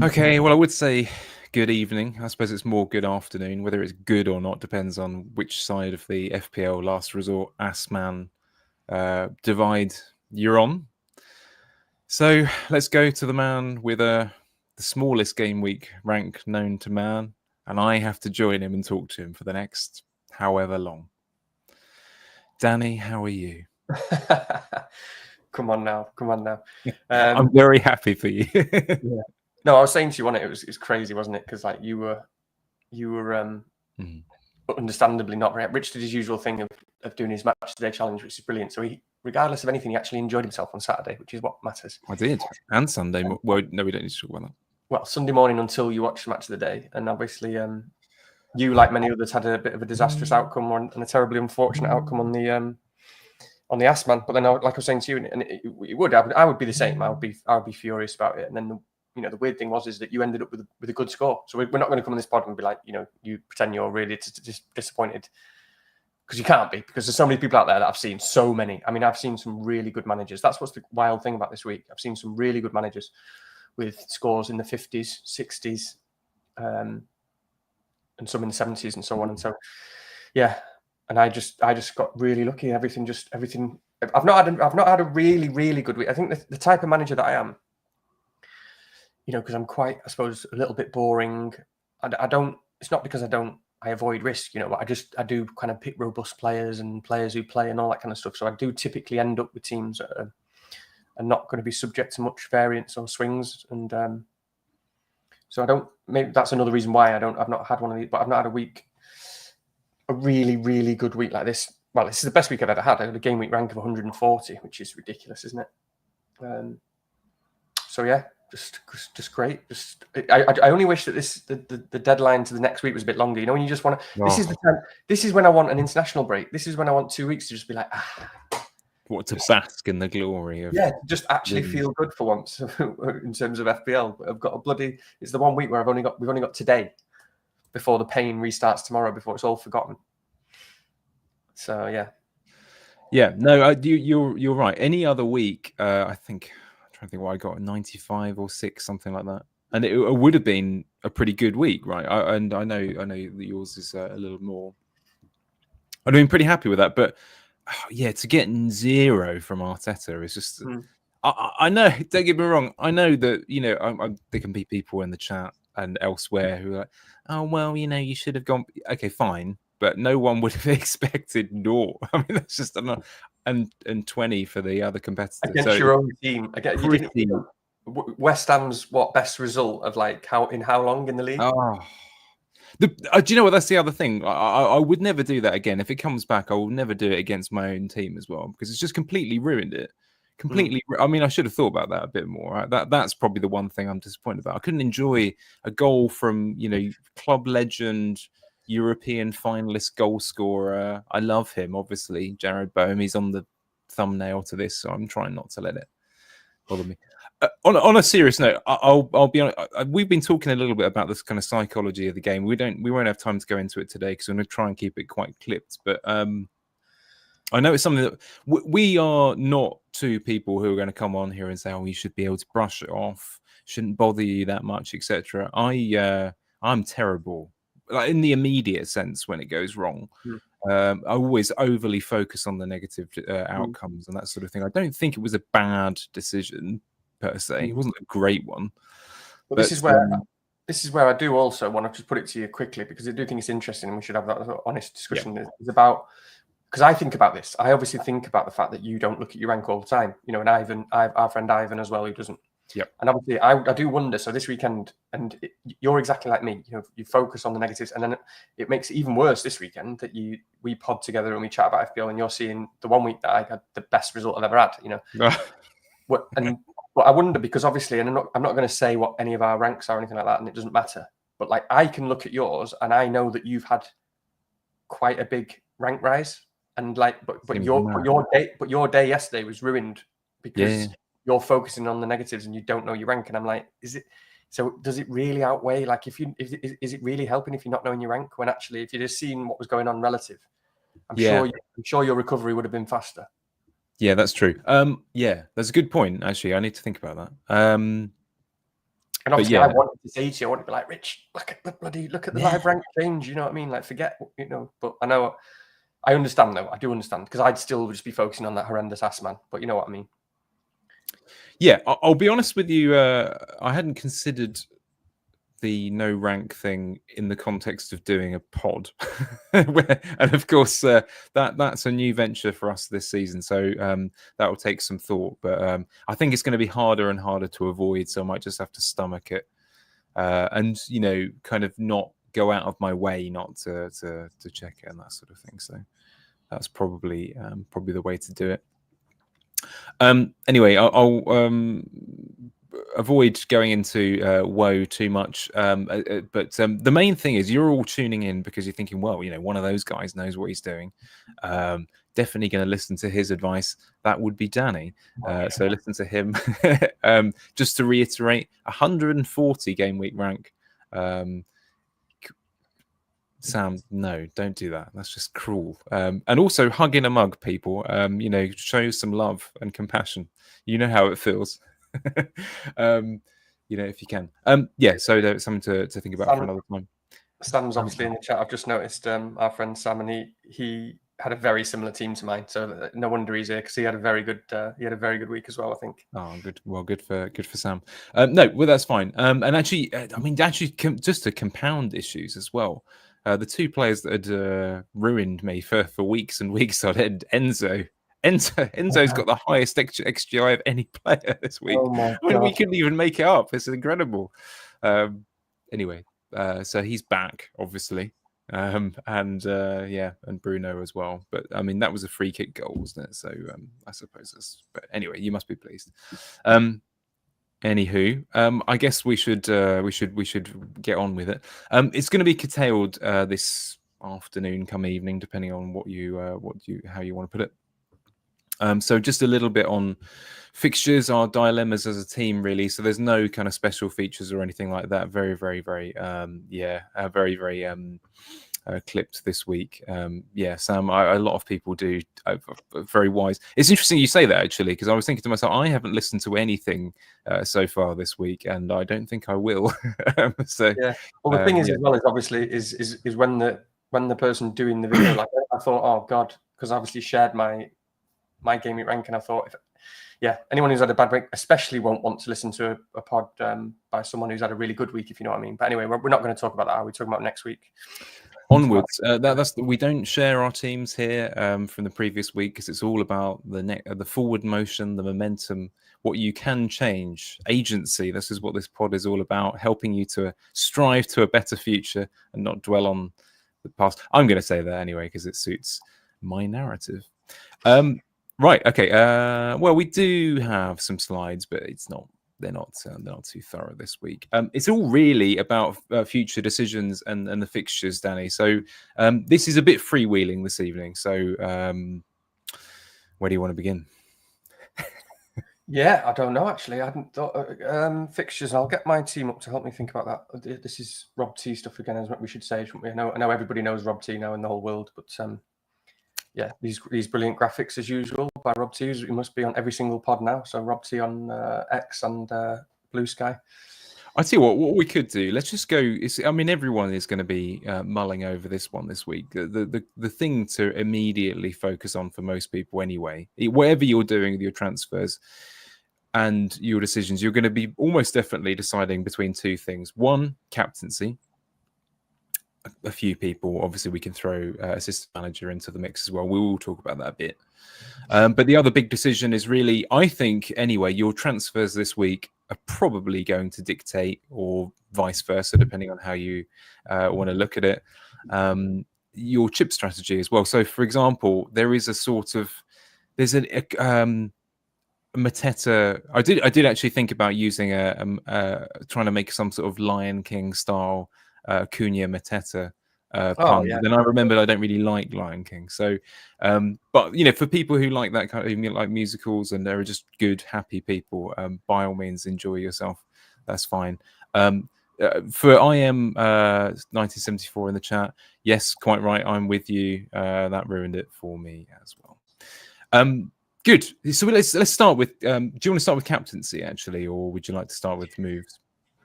Okay, well, I would say good evening. I suppose it's more good afternoon. Whether it's good or not depends on which side of the FPL last resort AssMan divide you're on. So let's go to the man with the smallest game week rank known to man, and I have to join him and talk to him for the next however long. Danny, how are you? Come on now. I'm very happy for you. Yeah. No, I was saying to you on it. It was crazy, wasn't it? Because like you were understandably not very. Rich did his usual thing of doing his match today challenge, which is brilliant. So he, regardless of anything, he actually enjoyed himself on Saturday, which is what matters. I did, and Sunday. Well, no, we don't need to talk about that. Well, Sunday morning until you watch the match of the day, and obviously, you, like many others, had a bit of a disastrous outcome and a terribly unfortunate outcome on the AssMan. But then, like I was saying to you, and I would be the same. I would be furious about it. And then the weird thing is that you ended up with a good score. So we're not going to come on this pod and be like, you pretend you're really disappointed, because you can't be, because there's so many people out there that I've seen so many. I mean, I've seen some really good managers. That's what's the wild thing about this week. I've seen some really good managers with scores in the 50s, 60s, and some in the 70s and so on. And so, yeah. And I just got really lucky. Everything. I've not had a really, really good week. I think the type of manager that I am, because I'm quite, I suppose, a little bit boring. I don't. It's not because I avoid risk, but I do kind of pick robust players and players who play and all that kind of stuff. So I do typically end up with teams that are not going to be subject to much variance or swings. And so I don't. Maybe that's another reason why I've not had one of these. But I've not had a really, really good week like this. Well, this is the best week I've ever had. I had a game week rank of 140, which is ridiculous, isn't it? So yeah, just great. I only wish that the deadline to the next week was a bit longer. When you just want to. Oh. This is the time. This is when I want an international break. This is when I want 2 weeks to just be like, what, to bask in the glory of? Yeah, just actually feel good for once in terms of FPL. I've got it's the 1 week where we've only got today before the pain restarts tomorrow, before it's all forgotten. So yeah, no, you're right. Any other week, I think I'm trying to think what I got, 95 or 6, something like that, and it would have been a pretty good week, right? I know that yours is a little more. I'd been pretty happy with that, but to get 0 from Arteta is just. I know. Don't get me wrong. I know that there can be people in the chat and elsewhere who are like, oh well, you should have gone. Okay, fine, but no one would have expected 0. I mean, that's just and 20 for the other competitors against your own team. West Ham's best result of how long in the league? Oh, do you know what? That's the other thing. I would never do that again. If it comes back, I will never do it against my own team as well, because it's just completely ruined it. Completely. I mean, I should have thought about that a bit more. Right? That's probably the one thing I'm disappointed about. I couldn't enjoy a goal from club legend, European finalist goal scorer. I love him, obviously, Jared Boehm. He's on the thumbnail to this, so I'm trying not to let it bother me. On a serious note, I'll be honest. We've been talking a little bit about this kind of psychology of the game. We won't have time to go into it today because we're going to try and keep it quite clipped. But I know it's something that we are not two people who are going to come on here and say, "Oh, you should be able to brush it off. Shouldn't bother you that much, etc." I'm terrible, like in the immediate sense when it goes wrong. I always overly focus on the negative outcomes and that sort of thing. I don't think it was a bad decision per se. It wasn't a great one. But this is where I do also want to just put it to you quickly, because I do think it's interesting and we should have that honest discussion. Yeah. It's about, because I think about this. I obviously think about the fact that you don't look at your rank all the time. And our friend Ivan as well, who doesn't. Yeah. And obviously, I do wonder. So this weekend, you're exactly like me. You focus on the negatives, and then it makes it even worse this weekend that we pod together and we chat about FPL, and you're seeing the 1 week that I had the best result I've ever had. But I wonder, because obviously, and I'm not going to say what any of our ranks are or anything like that, and it doesn't matter. But like, I can look at yours, and I know that you've had quite a big rank rise, and like, but your day yesterday was ruined because you're focusing on the negatives and you don't know your rank. And I'm like, is it? So does it really outweigh? Like, is it really helping if you're not knowing your rank, when actually, if you'd just seen what was going on relative, I'm sure your recovery would have been faster. Yeah, that's true. That's a good point. Actually, I need to think about that. And obviously, yeah, I wanted to say to you, I wanted to be like, Rich, look at the live rank change. You know what I mean? Like, forget, But I understand though. I do understand because I'd still just be focusing on that horrendous AssMan. But you know what I mean? yeah. I'll be honest with you. I hadn't considered the no rank thing in the context of doing a pod, and of course that's a new venture for us this season. So that will take some thought, but I think it's going to be harder and harder to avoid. So I might just have to stomach it, and kind of not go out of my way not to check it and that sort of thing. So that's probably the way to do it. Anyway, I'll avoid going into woe too much, but the main thing is you're all tuning in because you're thinking, well, one of those guys knows what he's doing. Definitely going to listen to his advice. That would be Danny. So listen to him. Just to reiterate, 140 game week rank. Sam, no, don't do that. That's just cruel. And also hug in a mug, people. Show some love and compassion. You know how it feels. If you can. So there's something to think about for another time. Sam's obviously in the chat. I've just noticed our friend Sam, and he had a very similar team to mine. So no wonder he's here because he had a very good week as well, I think. Oh, good. Well, good for Sam. No, well, that's fine. And actually, just to compound issues as well. The two players that had ruined me for weeks and weeks on it, Enzo. Enzo's got the highest XGI of any player this week. Oh we couldn't even make it up. It's incredible. Anyway, so he's back, obviously. And Bruno as well. But I mean, that was a free kick goal, wasn't it? So I suppose but anyway, you must be pleased. Anywho, I guess we should get on with it. It's going to be curtailed this afternoon, come evening, depending on how you want to put it. So just a little bit on fixtures, our dilemmas as a team, really. So there's no kind of special features or anything like that. Very, very, very, very, very clipped this week. Sam, a lot of people do. Very wise. It's interesting you say that, actually, because I was thinking to myself, I haven't listened to anything so far this week, and I don't think I will. So yeah. Well, the thing is, as well, is obviously is when the person doing the video, like, I thought, oh God, because I obviously shared my game week rank, and I thought, anyone who's had a bad week especially won't want to listen to a pod by someone who's had a really good week, if you know what I mean. But anyway, we're not going to talk about that. We're talking about next week. Onwards. We don't share our teams here from the previous week because it's all about the forward motion, the momentum, what you can change, agency. This is what this pod is all about, helping you to strive to a better future and not dwell on the past. I'm going to say that anyway because it suits my narrative. Right. Okay. Well, we do have some slides, but they're not too thorough this week. It's all really about future decisions and the fixtures, Danny. So this is a bit freewheeling this evening. So where do you want to begin? Yeah, I don't know, actually. I hadn't thought fixtures. I'll get my team up to help me think about that. This is Rob T stuff again, as we should say, shouldn't we? I know everybody knows Rob T now in the whole world, but these brilliant graphics as usual by Rob T. He must be on every single pod now. So Rob T on X and Blue Sky. I tell you what we could do. Let's just go. Everyone is going to be mulling over this one this week. The thing to immediately focus on for most people, anyway, whatever you're doing with your transfers and your decisions, you're going to be almost definitely deciding between two things. One, captaincy. A few people, obviously, we can throw assistant manager into the mix as well. We will talk about that a bit. But the other big decision is really, I think, anyway, your transfers this week are probably going to dictate, or vice versa, depending on how you want to look at it, your chip strategy as well. So, for example, there is there's a Mateta. I did actually think about using trying to make some sort of Lion King style Cunha Mateta pun. Yeah. Then I remembered I don't really like Lion King. So, but for people who like that kind of like musicals and they're just good, happy people, by all means enjoy yourself. That's fine. For IM 1974 in the chat, yes, quite right. I'm with you. That ruined it for me as well. Good. So let's start with. Do you want to start with captaincy actually, or would you like to start with moves?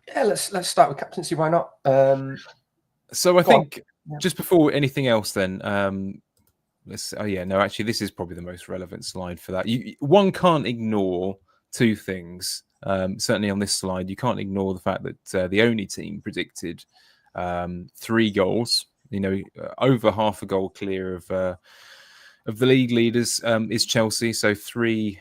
Yeah, let's start with captaincy. Why not? So I Go on. think Yeah. just before anything else, then actually, this is probably the most relevant slide for that. One can't ignore two things. Certainly on this slide, you can't ignore the fact that the only team predicted 3 goals. Over half a goal clear of the league leaders is Chelsea. So 3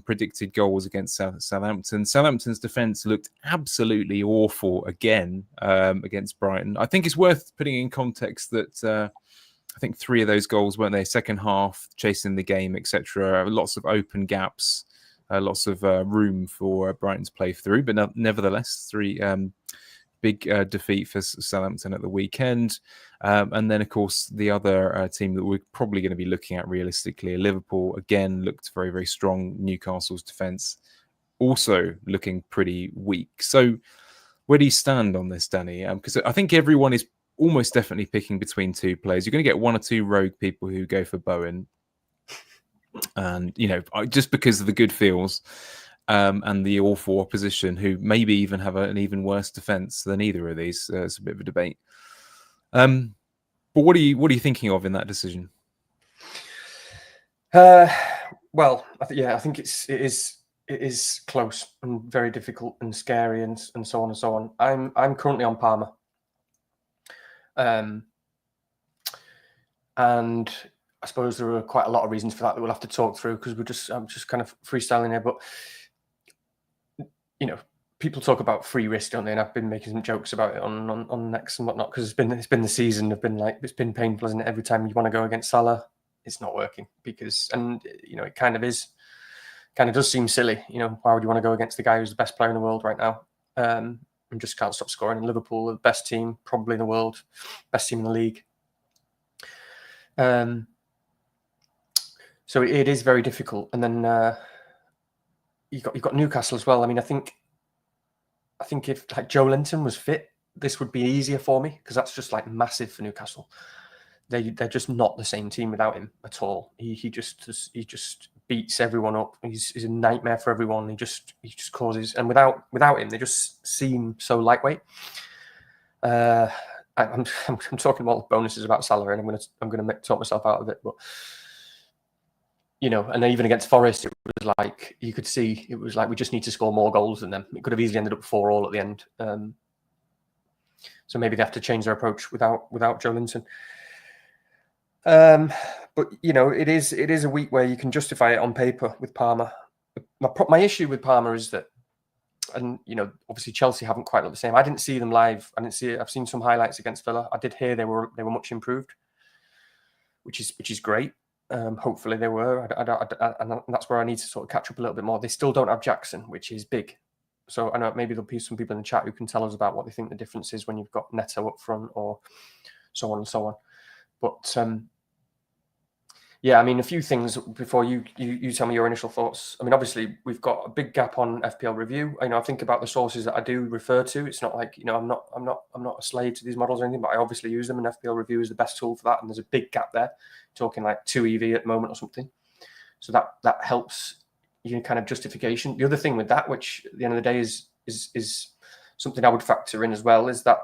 predicted goals against Southampton. Southampton's defence looked absolutely awful again against Brighton. I think it's worth putting in context that I think 3 of those goals weren't they second half, chasing the game, etc. Lots of open gaps, lots of room for Brighton to play through. But nevertheless, 3 big defeat for Southampton at the weekend. And then, of course, the other team that we're probably going to be looking at realistically, Liverpool, again, looked very, very strong. Newcastle's defence also looking pretty weak. So where do you stand on this, Danny? Because I think everyone is almost definitely picking between 2 players. You're going to get 1 or 2 rogue people who go for Bowen. And, just because of the good feels. And the awful opposition, who maybe even have an even worse defence than either of these. It's a bit of a debate. But what are you thinking of in that decision? Well, I think it is close and very difficult and scary and so on and so on. I'm currently on Palmer, and I suppose there are quite a lot of reasons for that we'll have to talk through because I'm just kind of freestyling here, but. People talk about free risk, don't they? And I've been making some jokes about it on Next and whatnot because it's been the season. It's been painful, isn't it? Every time you want to go against Salah, it's not working it kind of does seem silly. Why would you want to go against the guy who's the best player in the world right now? And just can't stop scoring. And Liverpool are the best team probably in the world, best team in the league. So it is very difficult. And then you've got Newcastle as well. I mean, I think if like Joe Linton was fit, this would be easier for me because that's just like massive for Newcastle. They're just not the same team without him at all. He just beats everyone up. He's a nightmare for everyone. He just causes, and without him, they just seem so lightweight. I'm talking about bonuses about Salah, and I'm gonna talk myself out of it, but. And even against Forest, it was like you could see it was like we just need to score more goals than them. It could have easily ended up 4-4 at the end. So maybe they have to change their approach without Joe Linton. But it is a week where you can justify it on paper with Palmer. My issue with Palmer is that, and obviously Chelsea haven't quite looked the same. I didn't see them live. I didn't see it. I've seen some highlights against Villa. I did hear they were much improved, which is great. Hopefully they were, and that's where I need to sort of catch up a little bit more. They still don't have Jackson, which is big. So I know maybe there'll be some people in the chat who can tell us about what they think the difference is when you've got Neto up front or so on and so on. But I mean, a few things before you tell me your initial thoughts. I mean, obviously we've got a big gap on FPL review. I think about the sources that I do refer to. It's not like I'm not a slave to these models or anything, but I obviously use them, and FPL review is the best tool for that. And there's a big gap there, talking like 2 EV at the moment or something. So that helps kind of justification. The other thing with that, which at the end of the day is something I would factor in as well, is that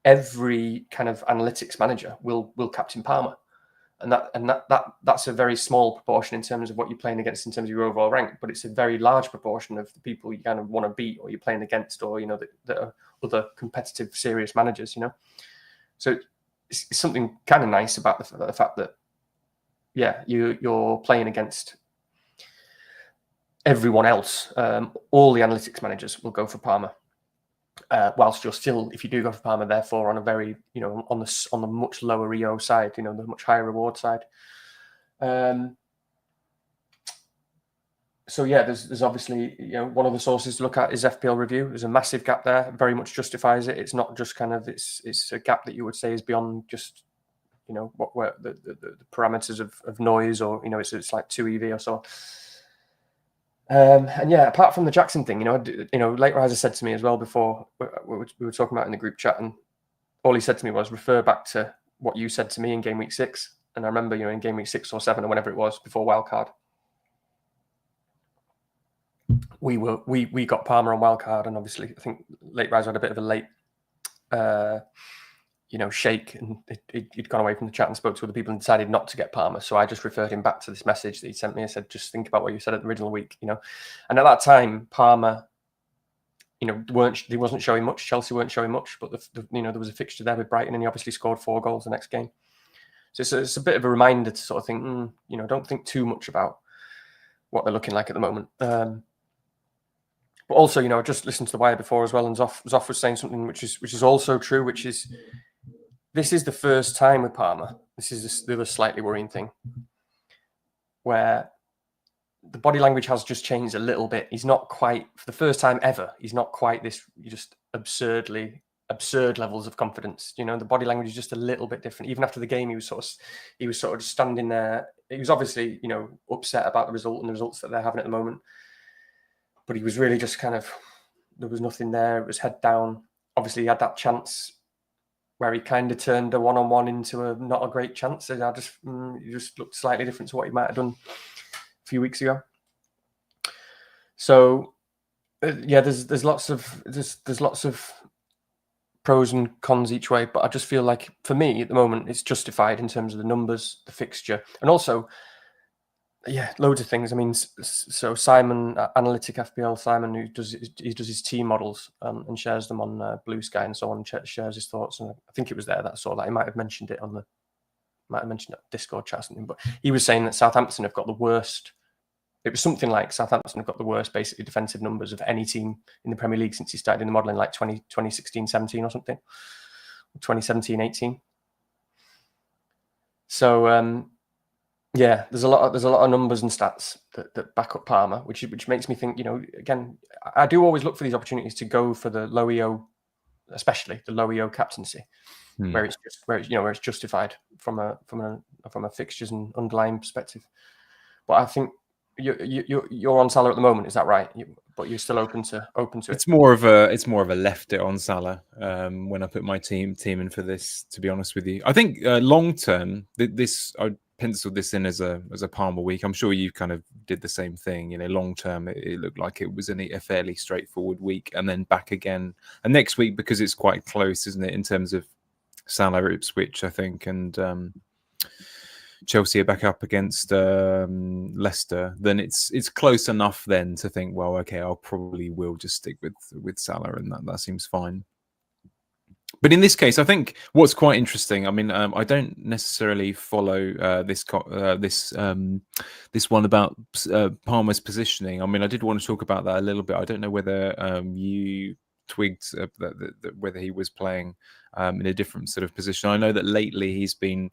every kind of analytics manager will captain Palmer. And that's a very small proportion in terms of what you're playing against in terms of your overall rank, but it's a very large proportion of the people you kind of want to beat or you're playing against, or that are other competitive, serious managers. So it's something kind of nice about the fact that you're playing against everyone else. All the analytics managers will go for Palmer. Whilst you're still, if you do go for Palmer, therefore on a very, on the much lower EO side, the much higher reward side. So there's obviously, one of the sources to look at is FPL review. There's a massive gap there, very much justifies it. It's not just kind of, it's a gap that you would say is beyond just, where the parameters of noise, or, it's like 2 EV or so. And apart from the Jackson thing, Late Riser said to me as well before we were talking about in the group chat, and all he said to me was refer back to what you said to me in game week 6. And I remember, in game week 6 or 7 or whenever it was before wildcard, we got Palmer on wildcard, and obviously I think late riser had a bit of a late, shake, and he'd gone away from the chat and spoke to other people and decided not to get Palmer. So I just referred him back to this message that he sent me. I said, just think about what you said at the original week, And at that time, Palmer, he wasn't showing much. Chelsea weren't showing much, but there was a fixture there with Brighton, and he obviously scored 4 goals the next game. So it's a bit of a reminder to sort of think, don't think too much about what they're looking like at the moment. But also, I just listened to the Wire before as well, and Zoff was saying something which is also true, which is this is the first time with Palmer. This is the other slightly worrying thing, where the body language has just changed a little bit. He's not quite, for the first time ever, he's not quite this just absurd levels of confidence. The body language is just a little bit different. Even after the game, he was sort of just standing there. He was obviously, upset about the result and the results that they're having at the moment. But he was really just kind of, there was nothing there. It was head down. Obviously, he had that chance where he kind of turned a one-on-one into a not a great chance. And he just looked slightly different to what he might have done a few weeks ago. So, there's lots of pros and cons each way. But I just feel like, for me, at the moment, it's justified in terms of the numbers, the fixture, and also, loads of things. I mean, so Simon, Analytic FPL Simon, who does his team models and shares them on Blue Sky and so on, shares his thoughts. And I think it was there that I saw that. He might have mentioned it Discord chat or something. But he was saying that Southampton have got the worst. It was something like Southampton have got the worst, basically, defensive numbers of any team in the Premier League since he started in the modelling, like 2016-17 or something, 2017-18. So. There's a lot of numbers and stats that back up Palmer, which makes me think, again, I do always look for these opportunities to go for the low EO, especially the low EO captaincy, where it's justified from a fixtures and underlying perspective. But I think you're on Salah at the moment, is that right? But you're still open to it. It's more of a left it on Salah when I put my team in for this. To be honest with you, I think long term I penciled this in as a Palmer week. I'm sure you kind of did the same thing. Long term, it looked like it was a fairly straightforward week, and then back again. And next week, because it's quite close, isn't it, in terms of Salah, Ipswich, I think, and Chelsea are back up against Leicester. Then it's close enough then to think, well, okay, I'll probably will just stick with Salah, and that seems fine. But in this case, I think what's quite interesting. I mean, I don't necessarily follow this one about Palmer's positioning. I mean, I did want to talk about that a little bit. I don't know whether you twigged that whether he was playing in a different sort of position. I know that lately he's been.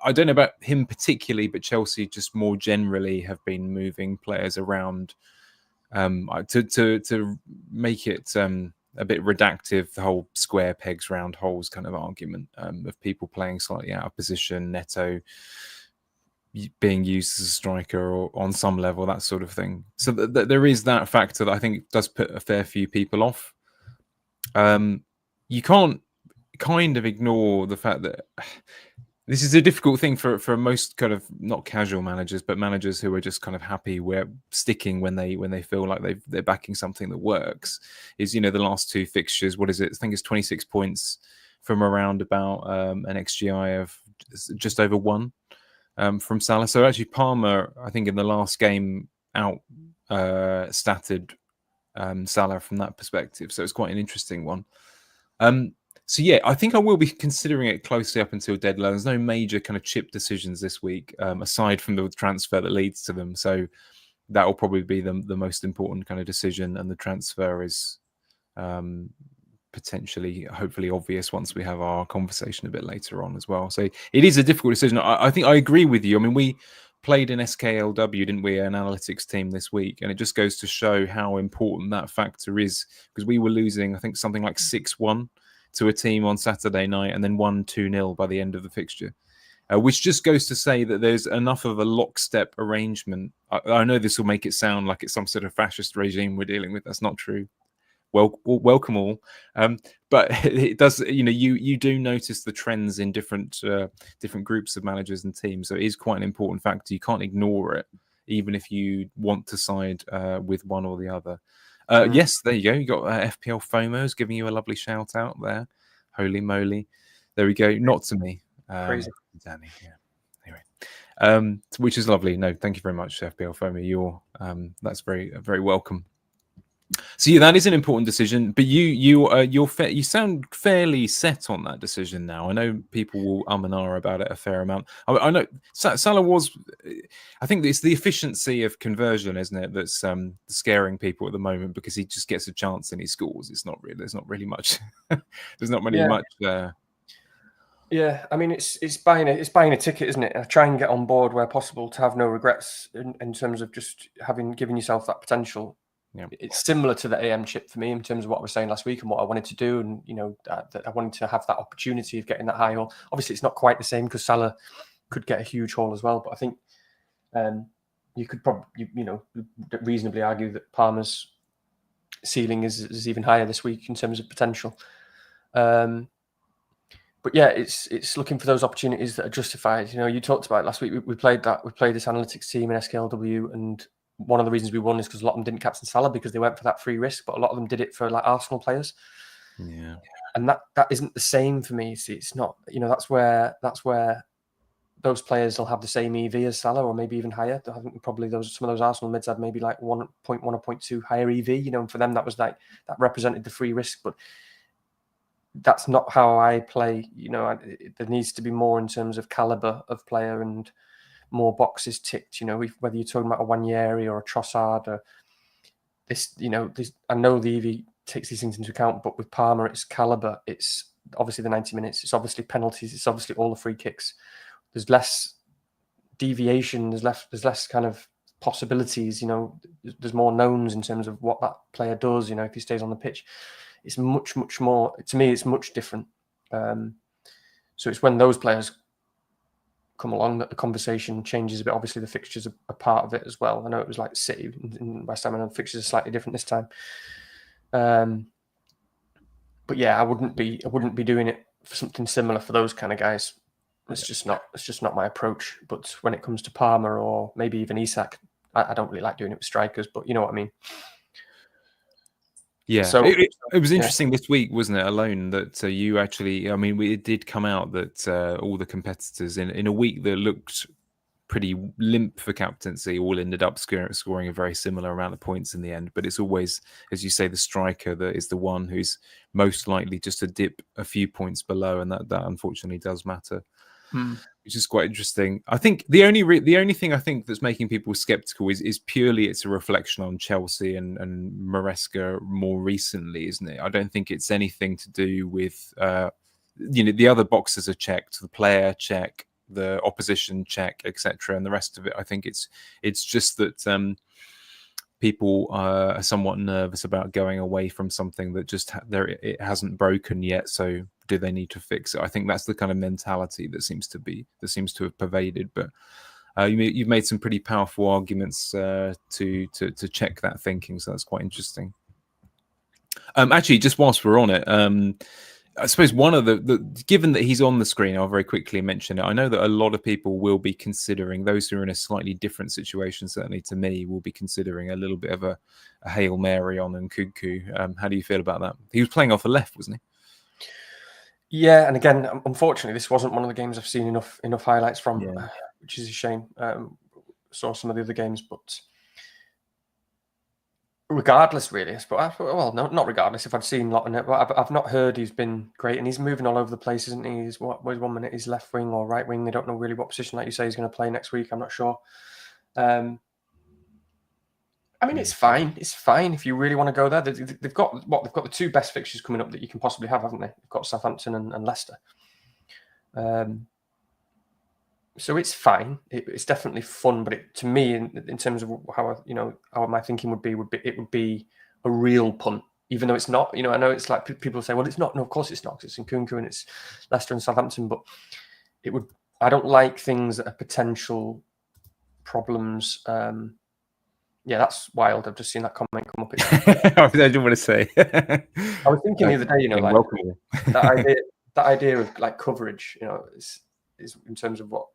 I don't know about him particularly, but Chelsea just more generally have been moving players around to make it. A bit redactive, the whole square pegs round holes kind of argument of people playing slightly out of position, Neto being used as a striker or on some level, that sort of thing. So there is that factor that I think does put a fair few people off. You can't kind of ignore the fact that this is a difficult thing for most kind of not casual managers, but managers who are just kind of happy sticking when they feel like they're backing something that works. Is the last 2 fixtures? What is it? I think it's 26 points from around about an XGI of just over 1 from Salah. So actually, Palmer, I think in the last game out statted Salah from that perspective. So it's quite an interesting one. So I think I will be considering it closely up until deadline. There's no major kind of chip decisions this week, aside from the transfer that leads to them. So that will probably be the most important kind of decision, and the transfer is potentially, hopefully, obvious once we have our conversation a bit later on as well. So it is a difficult decision. I think I agree with you. I mean, we played an SKLW, didn't we, an analytics team this week, and it just goes to show how important that factor is, because we were losing, I think, something like 6-1 to a team on Saturday night, and then 1-2-0 by the end of the fixture, which just goes to say that there's enough of a lockstep arrangement. I know this will make it sound like it's some sort of fascist regime we're dealing with. That's not true. Well, welcome all. But it does, you do notice the trends in different groups of managers and teams. So it is quite an important factor. You can't ignore it, even if you want to side with one or the other. Yes, there you go. You got FPL FOMOs giving you a lovely shout out there. Holy moly. There we go. Not to me. Crazy. Danny, yeah. Anyway. Which is lovely. No, thank you very much, FPL FOMO. That's very, very welcome. So yeah, that is an important decision. But you sound fairly set on that decision now. I know people will and ah about it a fair amount. I know Salah was. I think it's the efficiency of conversion, isn't it, that's scaring people at the moment, because he just gets a chance and he scores. It's not really. There's not really much. There's not really much. Yeah, I mean, it's buying a ticket, isn't it? I try and get on board where possible to have no regrets in terms of just giving yourself that potential. Yeah. It's similar to the AM chip for me in terms of what I was saying last week and what I wanted to do, and that I wanted to have that opportunity of getting that high haul. Obviously, it's not quite the same because Salah could get a huge haul as well, but I think you could probably reasonably argue that Palmer's ceiling is even higher this week in terms of potential. But yeah, it's looking for those opportunities that are justified. You talked about it last week. We played this analytics team in SKLW, and one of the reasons we won is because a lot of them didn't captain Salah because they went for that free risk, but a lot of them did it for like Arsenal players. Yeah, and that isn't the same for me. See, it's not. That's where those players will have the same EV as Salah, or maybe even higher. I think probably some of those Arsenal mids had maybe like 1.1 or 0.2 higher EV. And for them that was like that represented the free risk, but that's not how I play. There needs to be more in terms of caliber of player and more boxes ticked. Whether you're talking about a Wanyeri or a Trossard or this, I know the EV takes these things into account, but with Palmer, it's caliber. It's obviously the 90 minutes. It's obviously penalties. It's obviously all the free kicks. There's less deviation. There's less kind of possibilities. There's more knowns in terms of what that player does. If he stays on the pitch. It's much, much more, to me, it's much different. So it's when those players come along that the conversation changes a bit. Obviously, the fixtures are part of it as well. I know it was like City and West Ham, and the fixtures are slightly different this time. But yeah, I wouldn't be doing it for something similar for those kind of guys. It's just not my approach. But when it comes to Palmer or maybe even Isak, I don't really like doing it with strikers, but you know what I mean. Yeah, so it was interesting this week, wasn't it? Alone that you actually, it did come out that all the competitors in a week that looked pretty limp for captaincy all ended up scoring a very similar amount of points in the end. But it's always, as you say, the striker that is the one who's most likely just to dip a few points below, and that unfortunately does matter. Which is quite interesting. I think the only thing I think that's making people skeptical is purely it's a reflection on Chelsea and Maresca more recently, isn't it? I don't think it's anything to do with the other boxes are checked, the player check, the opposition check, etc., and the rest of it. I think it's just that people are somewhat nervous about going away from something that just it hasn't broken yet. So do they need to fix it? I think that's the kind of mentality that seems to have pervaded. But you've made some pretty powerful arguments to check that thinking. So that's quite interesting. Actually, just whilst we're on it, I suppose one of the given that he's on the screen, I'll very quickly mention it. I know that a lot of people will be considering, those who are in a slightly different situation, certainly to me, will be considering a little bit of a Hail Mary on Nkunku. How do you feel about that? He was playing off the left, wasn't he? Yeah, and again, unfortunately, this wasn't one of the games I've seen enough highlights from, which is a shame. Saw some of the other games, but regardless, really, well, no, not regardless. If I'd seen Lot in it, but I've not heard he's been great, and he's moving all over the place, isn't he? He's where's 1 minute he's left wing or right wing. They don't know really what position, like you say, he's going to play next week. I'm not sure. It's fine. It's fine if you really want to go there. They've got the two best fixtures coming up that you can possibly have, haven't they? They've got Southampton and Leicester. So it's fine. It's definitely fun, but to me, in terms of how my thinking would be a real punt, even though it's not. I know it's like people say, well, it's not. No, of course it's not, because it's Nkunku and it's Leicester and Southampton. But it would. I don't like things that are potential problems. That's wild. I've just seen that comment come up. I didn't want to say. I was thinking the other day, that idea of like coverage, is in terms of what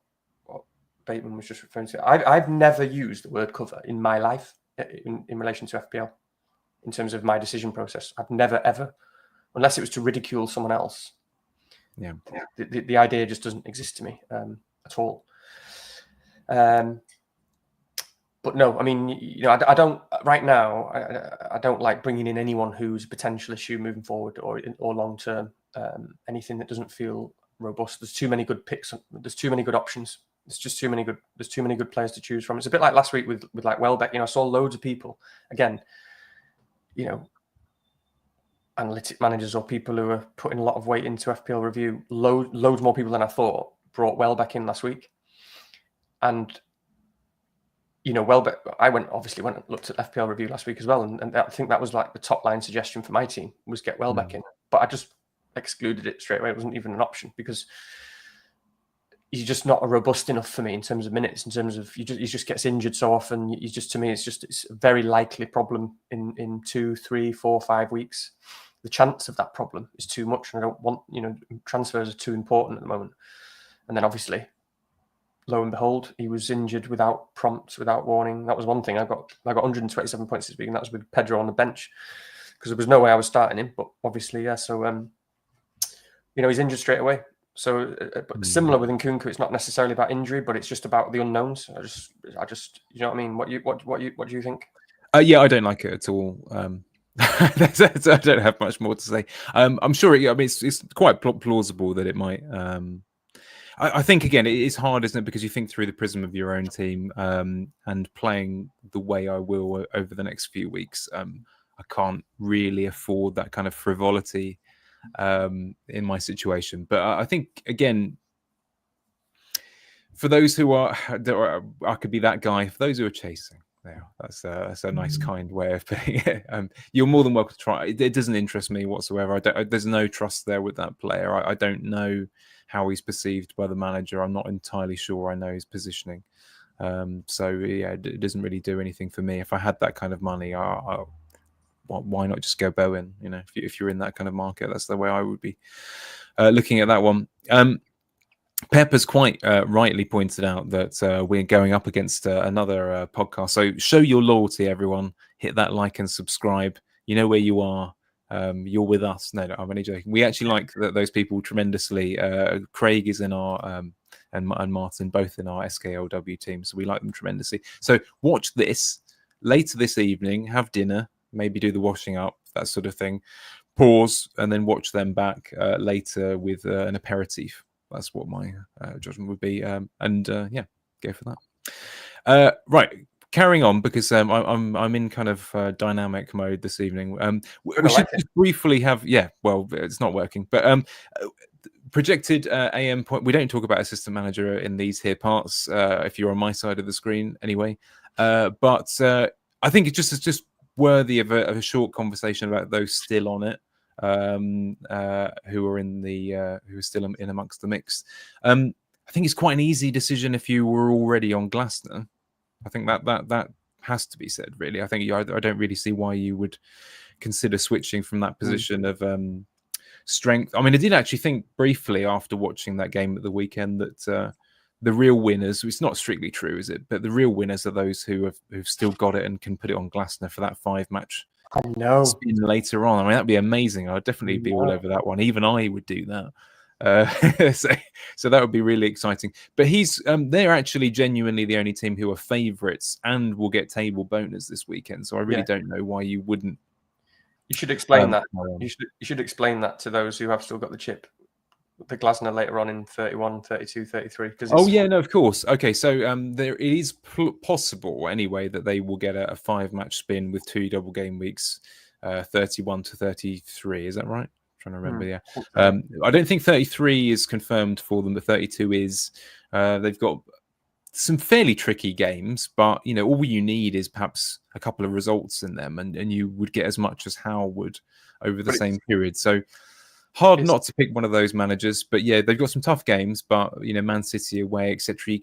Bateman was just referring to. I've never used the word cover in my life in relation to FPL. in terms of my decision process. I've never ever, unless it was to ridicule someone else. Yeah, the idea just doesn't exist to me at all. But no, I mean, I don't right now. I don't like bringing in anyone who's a potential issue moving forward or long term. Anything that doesn't feel robust. There's too many good picks. There's too many good options. There's just too many good. There's too many good players to choose from. It's a bit like last week with like Welbeck. I saw loads of people again. Analytic managers or people who are putting a lot of weight into FPL review. Loads more people than I thought brought Welbeck in last week, and. Welbeck, I went and looked at FPL review last week as well, and I think that was like the top line suggestion for my team was get Welbeck in, but I just excluded it straight away. It wasn't even an option because he's just not robust enough for me in terms of minutes. In terms of he just gets injured so often. To me, it's a very likely problem in 2, 3, 4, 5 weeks. The chance of that problem is too much, and I don't want transfers are too important at the moment. And then obviously. Lo and behold, he was injured without prompts, without warning. That was one thing. I got 127 points this week, and that was with Pedro on the bench because there was no way I was starting him. But obviously, yeah. So, he's injured straight away. So, but similar with Nkunku, it's not necessarily about injury, but it's just about the unknowns. I just, you know what I mean? What do you think? Yeah, I don't like it at all. I don't have much more to say. I'm sure. It's quite plausible that it might. I think, again, it is hard, isn't it? Because you think through the prism of your own team and playing the way I will over the next few weeks. I can't really afford that kind of frivolity in my situation. But I think, again, for those who are, I could be that guy. For those who are chasing, that's a nice, kind way of putting it. You're more than welcome to try. It doesn't interest me whatsoever. There's no trust there with that player. I don't know how he's perceived by the manager. I'm not entirely sure I know his positioning. So yeah, it doesn't really do anything for me. If I had that kind of money, why not just go Bowen? If you're in that kind of market, that's the way I would be looking at that one. Pepper's quite rightly pointed out that we're going up against another podcast. So show your loyalty, everyone. Hit that like and subscribe. You know where you are. You're with us. No, I'm only joking. We actually like those people tremendously. Craig is in our and Martin both in our SKLW team, so we like them tremendously. So watch this later this evening. Have dinner, maybe do the washing up, that sort of thing. Pause and then watch them back later with an aperitif. That's what my judgment would be. Yeah, go for that. Right. Carrying on, because I'm in kind of dynamic mode this evening. We should just briefly have, well, it's not working, but projected AM point. We don't talk about assistant manager in these here parts if you're on my side of the screen anyway. But I think it's just worthy of a short conversation about those still on it, who are who are still in amongst the mix. I think it's quite an easy decision if you were already on Glasner. I think that has to be said, really. I think I don't really see why you would consider switching from that position of strength. I mean, I did actually think briefly after watching that game at the weekend that the real winners, it's not strictly true, is it? But the real winners are those who've still got it and can put it on Glasner for that 5-match spin later on. I mean, that'd be amazing. I'd definitely be all over that one. Even I would do that. So that would be really exciting. But they're actually genuinely the only team who are favourites and will get table bonus this weekend. So I really don't know why you wouldn't. You should explain that. You should explain that to those who have still got the chip. The Glasner later on in 31, 32, 33. No, of course. Okay, so it is possible anyway that they will get a 5-match spin with 2 double game weeks, 31 to 33. Is that right? Trying to remember, yeah. I don't think 33 is confirmed for them, but 32 is. They've got some fairly tricky games, but all you need is perhaps a couple of results in them, and you would get as much as Howe would over the same period. So hard not to pick one of those managers, but yeah, they've got some tough games. But Man City away, etc.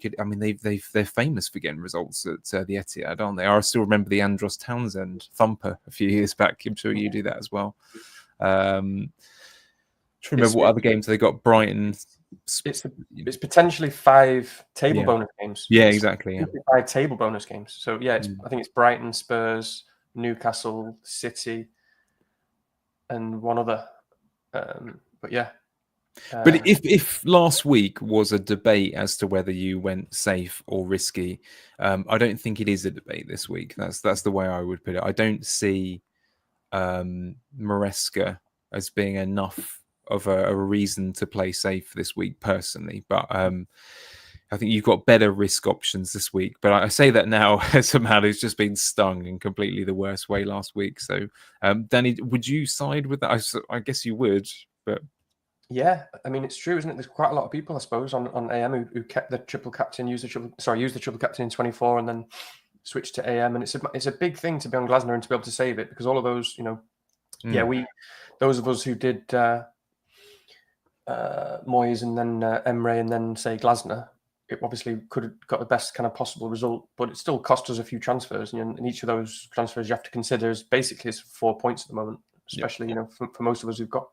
They're famous for getting results at the Etihad, aren't they? I still remember the Andros Townsend thumper a few years back. I'm sure you do that as well. To remember what other games they got. Brighton. It's potentially 5 table bonus games. Yeah, exactly. Yeah. 5 table bonus games. So yeah, I think it's Brighton, Spurs, Newcastle, City, and one other. But yeah. But if last week was a debate as to whether you went safe or risky, I don't think it is a debate this week. That's the way I would put it. I don't see Maresca as being enough of a reason to play safe this week personally. But I think you've got better risk options this week. But I say that now as a man who's just been stung in completely the worst way last week. So, Danny, would you side with that? I guess you would, but... Yeah, I mean, it's true, isn't it? There's quite a lot of people, I suppose, on AM who kept the triple captain, used the triple captain in 24 and then switched to AM. And it's a big thing to be on Glasner and to be able to save it, because all of those, those of us who did Moyes and then Emre and then say Glasner, it obviously could have got the best kind of possible result, but it still cost us a few transfers. And each of those transfers you have to consider is basically 4 points at the moment, especially, for most of us who've got...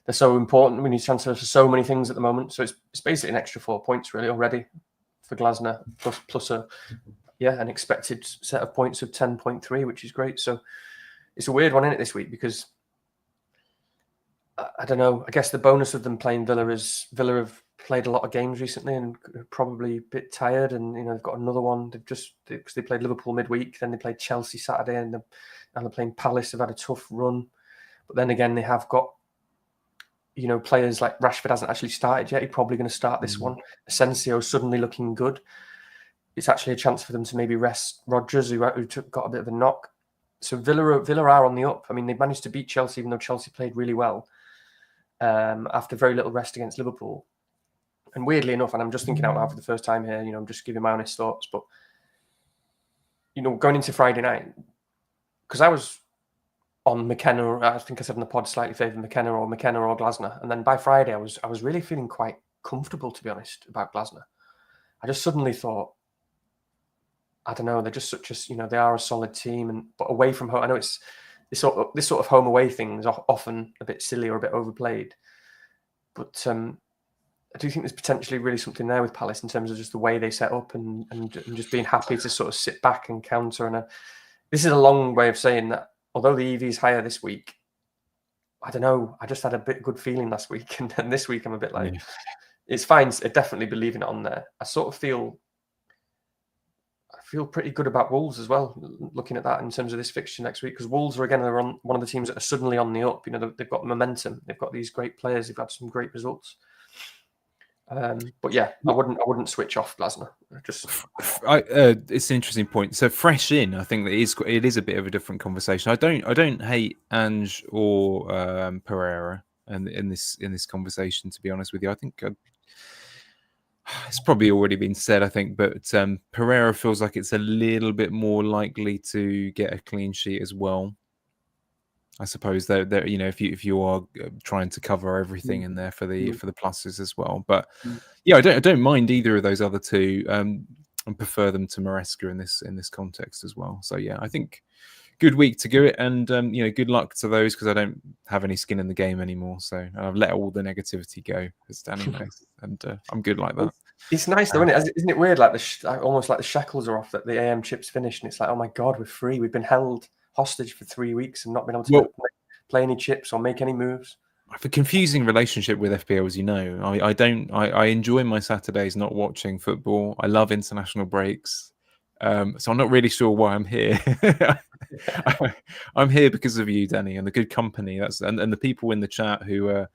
They're so important. We need transfers for so many things at the moment. So it's basically an extra 4 points really already for Glasner, plus an expected set of points of 10.3, which is great. So it's a weird one, isn't it, this week? Because I don't know. I guess the bonus of them playing Villa is Villa have played a lot of games recently and are probably a bit tired. And they've got another one. Because they played Liverpool midweek, then they played Chelsea Saturday, and they're playing Palace. They've had a tough run, but then again they have got players like Rashford hasn't actually started yet. He's probably going to start this one. Asensio suddenly looking good. It's actually a chance for them to maybe rest Rodgers, who got a bit of a knock. So Villa are on the up. I mean, they managed to beat Chelsea, even though Chelsea played really well after very little rest against Liverpool. And weirdly enough, and I'm just thinking out loud for the first time here, I'm just giving my honest thoughts, but going into Friday night, because I was on McKenna, I think I said on the pod, slightly favoured McKenna or Glasner. And then by Friday, I was really feeling quite comfortable, to be honest, about Glasner. I just suddenly thought, I don't know, they're just such a, they are a solid team, but away from home, I know it's this sort of home away thing is often a bit silly or a bit overplayed. But I do think there's potentially really something there with Palace in terms of just the way they set up and just being happy to sort of sit back and counter. And this is a long way of saying that, although the EV is higher this week, I don't know. I just had a bit good feeling last week, and then this week I'm a bit like, it's fine. I definitely be leaving it on there. I feel pretty good about Wolves as well, looking at that in terms of this fixture next week, because Wolves are one of the teams that are suddenly on the up. They've got momentum. They've got these great players. They've had some great results. But yeah, I wouldn't switch off Glasner. It's an interesting point. So fresh in, I think that it is a bit of a different conversation. I don't hate Ange or Pereira and in this conversation, to be honest with you. I think it's probably already been said, I think, but Pereira feels like it's a little bit more likely to get a clean sheet as well. I suppose that if you are trying to cover everything in there for the pluses as well, but I don't mind either of those other two, and prefer them to Maresca in this context as well. So I think good week to do it, and good luck to those, because I don't have any skin in the game anymore. So I've let all the negativity go, as Danny knows, and I'm good like that. It's nice though, isn't it weird? Like almost like the shackles are off, that the AM chip's finished, and it's like, oh my god, we're free. We've been held hostage for 3 weeks and not been able to play any chips or make any moves. I have a confusing relationship with FPL, as you know. I enjoy my Saturdays not watching football. I love international breaks. So I'm not really sure why I'm here. I'm here because of you, Danny, and the good company. And the people in the chat who are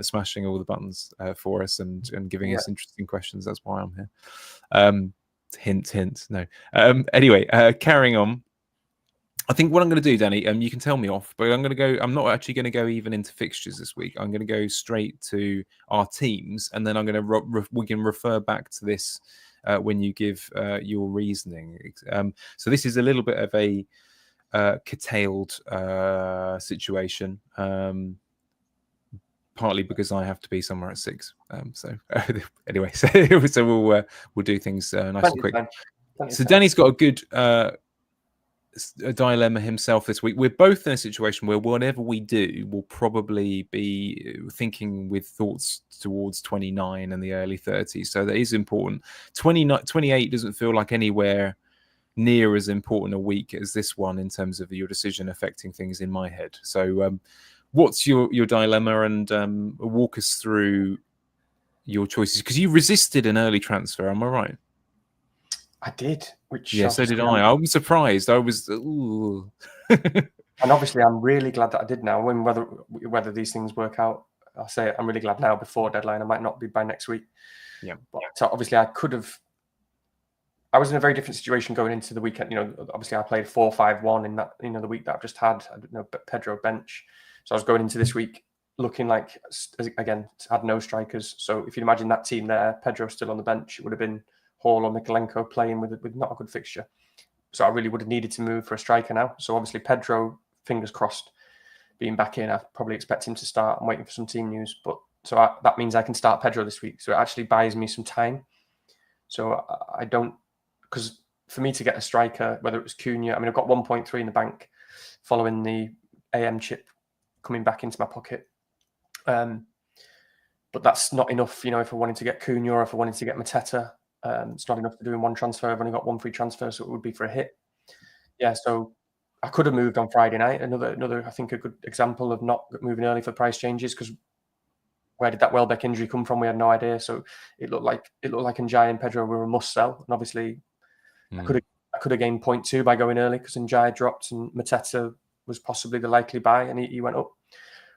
smashing all the buttons for us and giving us interesting questions. That's why I'm here. Hint. No. Anyway, carrying on. I think what I'm going to do, Danny, you can tell me off, but I'm not actually going to go even into fixtures this week. I'm going to go straight to our teams, and then I'm going to we can refer back to this when you give your reasoning. So this is a little bit of a curtailed situation, partly because I have to be somewhere at 6. Anyway, so we'll do things nice and quick. So Danny's got a good a dilemma himself this week. We're both in a situation where whatever we do will probably be thinking with thoughts towards 29 and the early 30s. So that is important. 28 doesn't feel like anywhere near as important a week as this one in terms of your decision affecting things in my head. So what's your dilemma, and walk us through your choices, because you resisted an early transfer, am I right? I did, which yeah, so did I was surprised. I was ooh. And obviously I'm really glad that I did now. When whether these things work out, I'll say it, I'm really glad now before deadline. I might not be by next week. Yeah. But so obviously I was in a very different situation going into the weekend. Obviously I played 4-5-1 in that, the week that I've just had. I don't know, Pedro bench. So I was going into this week looking like, again, had no strikers. So if you imagine that team there, Pedro still on the bench, it would have been Hall or Mikalenko playing with not a good fixture. So I really would have needed to move for a striker now. So obviously Pedro, fingers crossed, being back in, I probably expect him to start. I'm waiting for some team news. But so that means I can start Pedro this week. So it actually buys me some time. So I don't, because for me to get a striker, whether it was Cunha, I've got 1.3 in the bank following the AM chip coming back into my pocket. But that's not enough, if I wanted to get Cunha or if I wanted to get Mateta. It's not enough to do in one transfer. I've only got one free transfer, so it would be for a hit. Yeah, so I could have moved on Friday night. Another, I think, a good example of not moving early for price changes, because where did that Welbeck injury come from? We had no idea. So it looked like Njai and Pedro were a must sell, and obviously I could have gained 0.2 by going early, because Njai dropped and Mateta was possibly the likely buy, and he went up.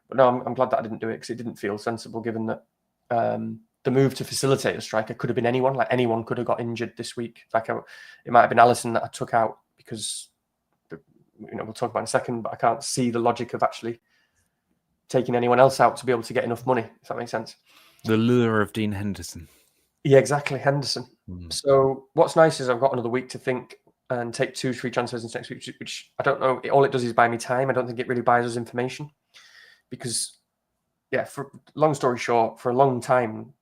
But no, I'm glad that I didn't do it, because it didn't feel sensible, given that the move to facilitate a striker could have been anyone. Like, anyone could have got injured this week. Like, it might have been Alisson that I took out, because we'll talk about in a second, but I can't see the logic of actually taking anyone else out to be able to get enough money, if that makes sense. The lure of Dean Henderson. Yeah, exactly, Henderson. So what's nice is I've got another week to think and take 2 free transfers into next week, which I don't know. All it does is buy me time. I don't think it really buys us information, because, for long story short, for a long time,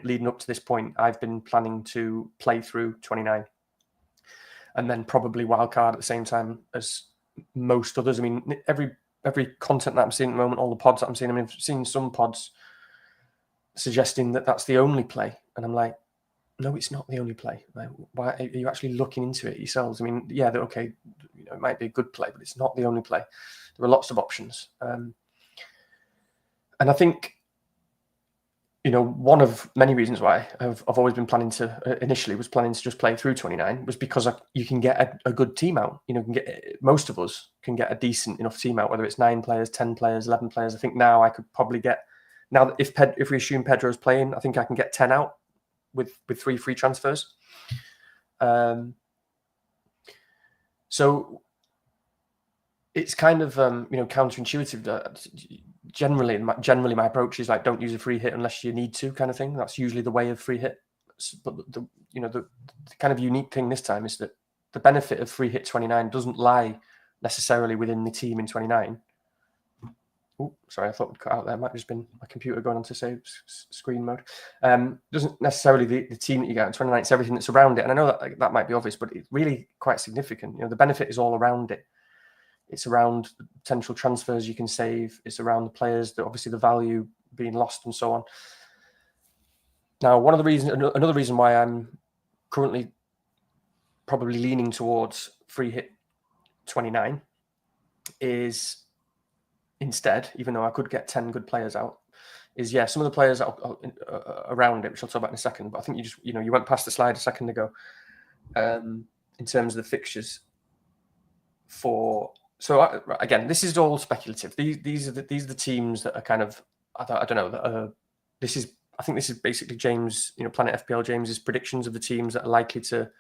leading up to this point, I've been planning to play through 29 and then probably wildcard at the same time as most others. Every content that I'm seeing at the moment, all the pods that I'm seeing, I've seen some pods suggesting that that's the only play. And I'm like, no, it's not the only play. Like, why are you actually looking into it yourselves? Okay, it might be a good play, but it's not the only play. There are lots of options. And I think, one of many reasons why I've always been planning to just play through 29 was because you can get a good team out. Most of us can get a decent enough team out, whether it's 9 players, 10 players, 11 players. I think now I could probably get, now that if we assume Pedro's playing, I think I can get 10 out with 3 free transfers. So it's kind of counterintuitive that generally my approach is like, don't use a free hit unless you need to, kind of thing. That's usually the way of free hit. But the kind of unique thing this time is that the benefit of free hit 29 doesn't lie necessarily within the team in 29. Oh, sorry, I thought we'd cut out there. It might have just been my computer going on to save screen mode. Doesn't necessarily the team that you get in 29, it's everything that's around it. And I know that might be obvious, but it's really quite significant. The benefit is all around it. It's around the potential transfers you can save. It's around the players, obviously the value being lost and so on. Now, another reason why I'm currently probably leaning towards free hit 29 is instead, even though I could get 10 good players out, is some of the players around it, which I'll talk about in a second. But I think you went past the slide a second ago in terms of the fixtures So again, this is all speculative. These are the teams that are kind of, I don't know. I think this is basically James, Planet FPL James's predictions of the teams that are likely to,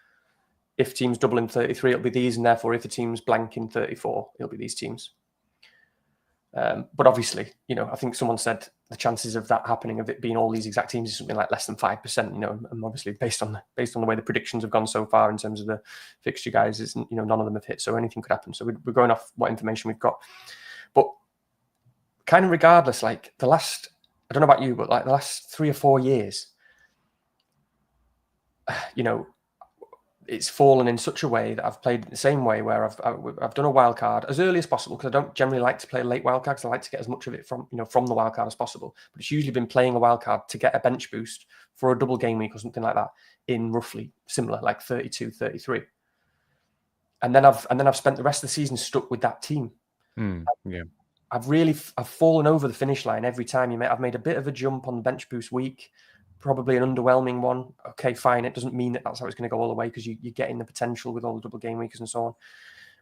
if teams double in 33, it'll be these, and therefore if the teams blank in 34, it'll be these teams. But obviously, I think someone said the chances of that happening, of it being all these exact teams, is something like less than 5%. And obviously based on the way the predictions have gone so far in terms of the fixture guys, is none of them have hit, so anything could happen. So we're going off what information we've got. But kind of regardless, like I don't know about you, but like the last 3 or 4 years, it's fallen in such a way that I've played the same way, where I've done a wild card as early as possible, because I don't generally like to play a late wild card, because I like to get as much of it from the wild card as possible. But it's usually been playing a wild card to get a bench boost for a double game week or something like that in roughly similar, like 32, 33. and then I've spent the rest of the season stuck with that team. Yeah. I've fallen over the finish line every time. I've made a bit of a jump on the bench boost week, probably an underwhelming one. Okay, fine. It doesn't mean that that's how it's going to go all the way, because you're getting the potential with all the double game weekers and so on.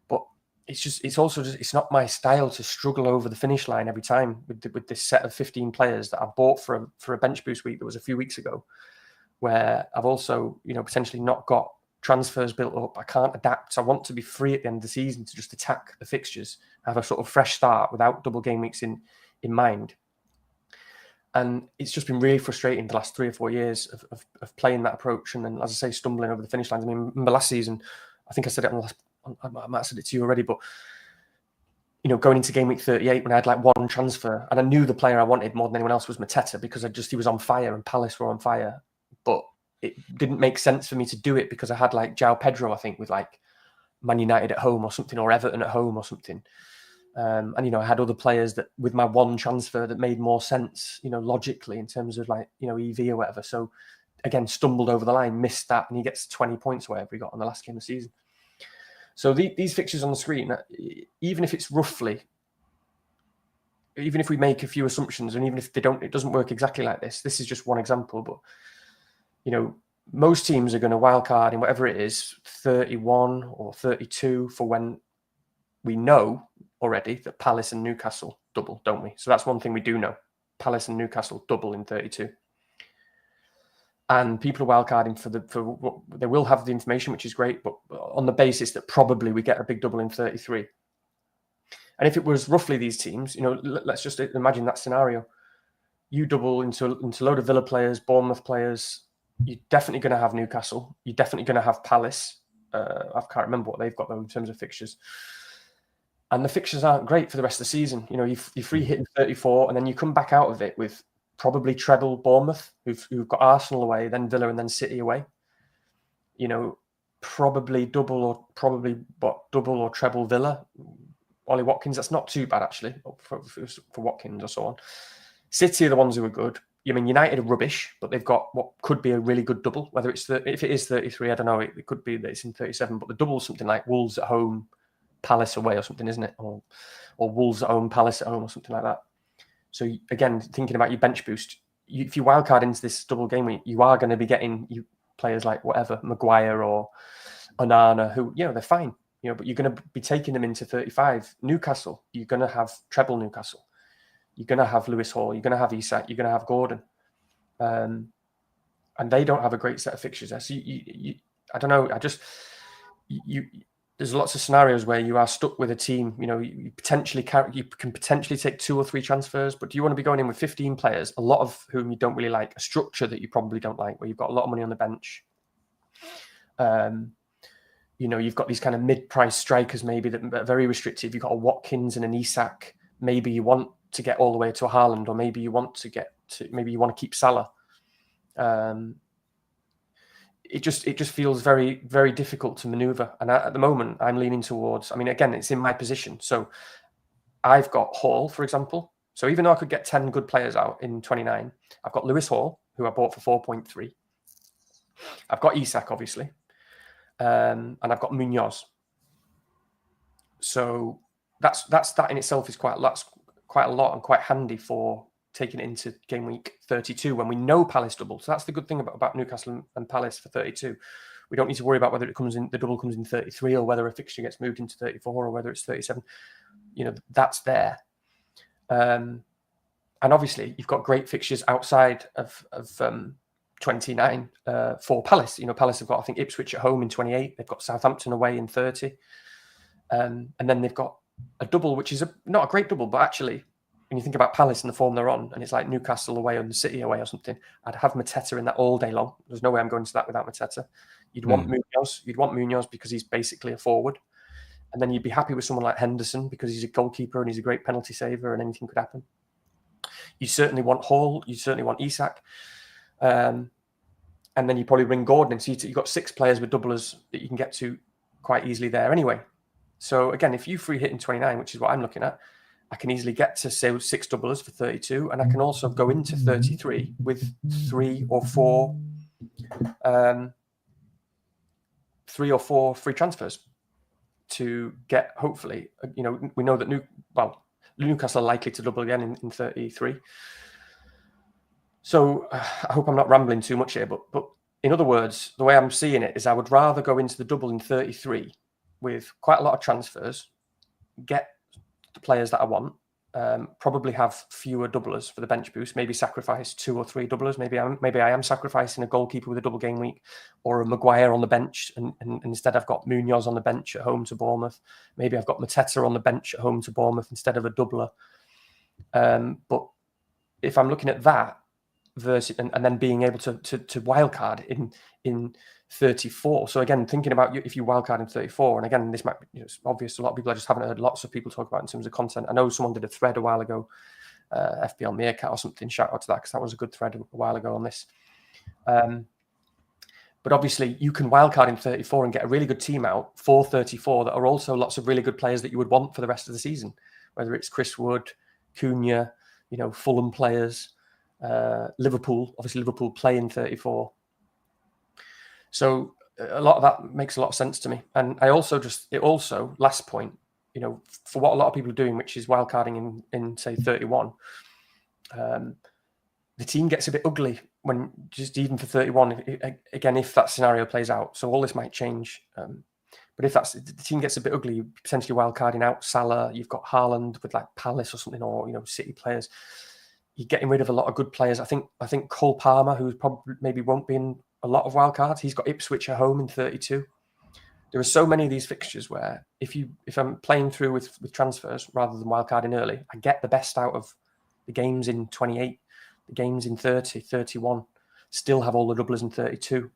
But it's not my style to struggle over the finish line every time with this set of 15 players that I bought for a bench boost week that was a few weeks ago, where I've also, potentially not got transfers built up. I can't adapt. I want to be free at the end of the season to just attack the fixtures, have a sort of fresh start without double game weeks in mind. And it's just been really frustrating the last 3 or 4 years of playing that approach. And then, as I say, stumbling over the finish lines. I mean, remember last season, I think I said it I might have said it to you already, but going into game week 38 when I had like one transfer, and I knew the player I wanted more than anyone else was Mateta, because he was on fire and Palace were on fire. But it didn't make sense for me to do it because I had like João Pedro, I think, with like Man United at home or something, or Everton at home or something. And I had other players that with my one transfer that made more sense, logically in terms of like, EV or whatever. So again, stumbled over the line, missed that, and he gets 20 points or whatever he got on the last game of the season. So these fixtures on the screen, even if it's roughly, even if we make a few assumptions, and even if it doesn't work exactly like this. This is just one example, but most teams are going to wildcard in whatever it is, 31 or 32 for when we know already that Palace and Newcastle double, don't we? So that's one thing we do know. Palace and Newcastle double in 32. And people are wildcarding for what they will have the information, which is great, but on the basis that probably we get a big double in 33. And if it was roughly these teams, let's just imagine that scenario. You double into a load of Villa players, Bournemouth players. You're definitely going to have Newcastle. You're definitely going to have Palace. I can't remember what they've got though in terms of fixtures. And the fixtures aren't great for the rest of the season. You're free hitting 34, and then you come back out of it with probably treble Bournemouth, who've got Arsenal away, then Villa, and then City away. Probably double or treble Villa. Ollie Watkins, that's not too bad actually for Watkins or so on. City are the ones who are good. United are rubbish, but they've got what could be a really good double. Whether if it is 33, I don't know. It could be that it's in 37, but the double is something like Wolves at home, Palace away or something, isn't it? Or Wolves at home, Palace at home or something like that. So again, thinking about your bench boost, if you wildcard into this double game week, you are going to be getting players like whatever, Maguire or Onana, who, they're fine, but you're going to be taking them into 35. Newcastle, you're going to have treble Newcastle. You're going to have Lewis Hall. You're going to have Isak. You're going to have Gordon. And they don't have a great set of fixtures there. So I don't know. There's lots of scenarios where you are stuck with a team. You can potentially take 2 or 3 transfers, but do you want to be going in with 15 players, a lot of whom you don't really like, a structure that you probably don't like, where you've got a lot of money on the bench? You've got these kind of mid-price strikers maybe that are very restrictive. You've got a Watkins and an Isak. Maybe you want to get all the way to a Haaland, or maybe you want to keep Salah. It just feels very, very difficult to maneuver. And at the moment, I'm leaning towards, again, it's in my position. So I've got Hall, for example. So even though I could get 10 good players out in 29, I've got Lewis Hall, who I bought for 4.3. I've got Isak, obviously. And I've got Munoz. So that in itself is quite a lot and quite handy for taking it into game week 32 when we know Palace double. So that's the good thing about Newcastle and Palace for 32. We don't need to worry about whether the double comes in 33 or whether a fixture gets moved into 34 or whether it's 37. That's there. And obviously you've got great fixtures outside of 29 for Palace. Palace have got, I think, Ipswich at home in 28. They've got Southampton away in 30. And then they've got a double, which is not a great double, but actually, when you think about Palace and the form they're on, and it's like Newcastle away and City away or something, I'd have Mateta in that all day long. There's no way I'm going to that without Mateta. You'd want Munoz. You'd want Munoz because he's basically a forward. And then you'd be happy with someone like Henderson because he's a goalkeeper and he's a great penalty saver and anything could happen. You certainly want Hall. You certainly want Isak. And then you probably bring Gordon in. So you've got 6 players with doublers that you can get to quite easily there anyway. So again, if you free hit in 29, which is what I'm looking at, I can easily get to, say, 6 doublers for 32, and I can also go into 33 with 3 or 4 free transfers. to get, hopefully, we know that Newcastle are likely to double again in 33. So I hope I'm not rambling too much here, but in other words, the way I'm seeing it is I would rather go into the double in 33 with quite a lot of transfers, get the players that I want, probably have fewer doublers for the bench boost, maybe sacrifice 2 or 3 doublers. Maybe I am sacrificing a goalkeeper with a double game week, or a Maguire on the bench, and instead I've got Munoz on the bench at home to Bournemouth. Maybe I've got Mateta on the bench at home to Bournemouth instead of a doubler. But if I'm looking at that versus and then being able to wildcard in 34. So again, thinking about if you wildcard in 34, and again, this might be it's obvious to a lot of people. I just haven't heard lots of people talk about it in terms of content. I know someone did a thread a while ago, FPL Meerkat or something. Shout out to that, because that was a good thread a while ago on this. But obviously, you can wildcard in 34 and get a really good team out for 34 that are also lots of really good players that you would want for the rest of the season, whether it's Chris Wood, Cunha, Fulham players. Liverpool play in 34, so a lot of that makes a lot of sense to me. And last point, for what a lot of people are doing, which is wildcarding in say 31, the team gets a bit ugly when just even for 31. Again, if that scenario plays out, so all this might change. But if the team gets a bit ugly, potentially wildcarding out Salah, you've got Haaland with like Palace or something, or City players. You're getting rid of a lot of good players. I think Cole Palmer, who probably maybe won't be in a lot of wildcards, he's got Ipswich at home in 32. There are so many of these fixtures where if I'm playing through with transfers rather than wildcarding early, I get the best out of the games in 28, the games in 30, 31, still have all the doublers in 32.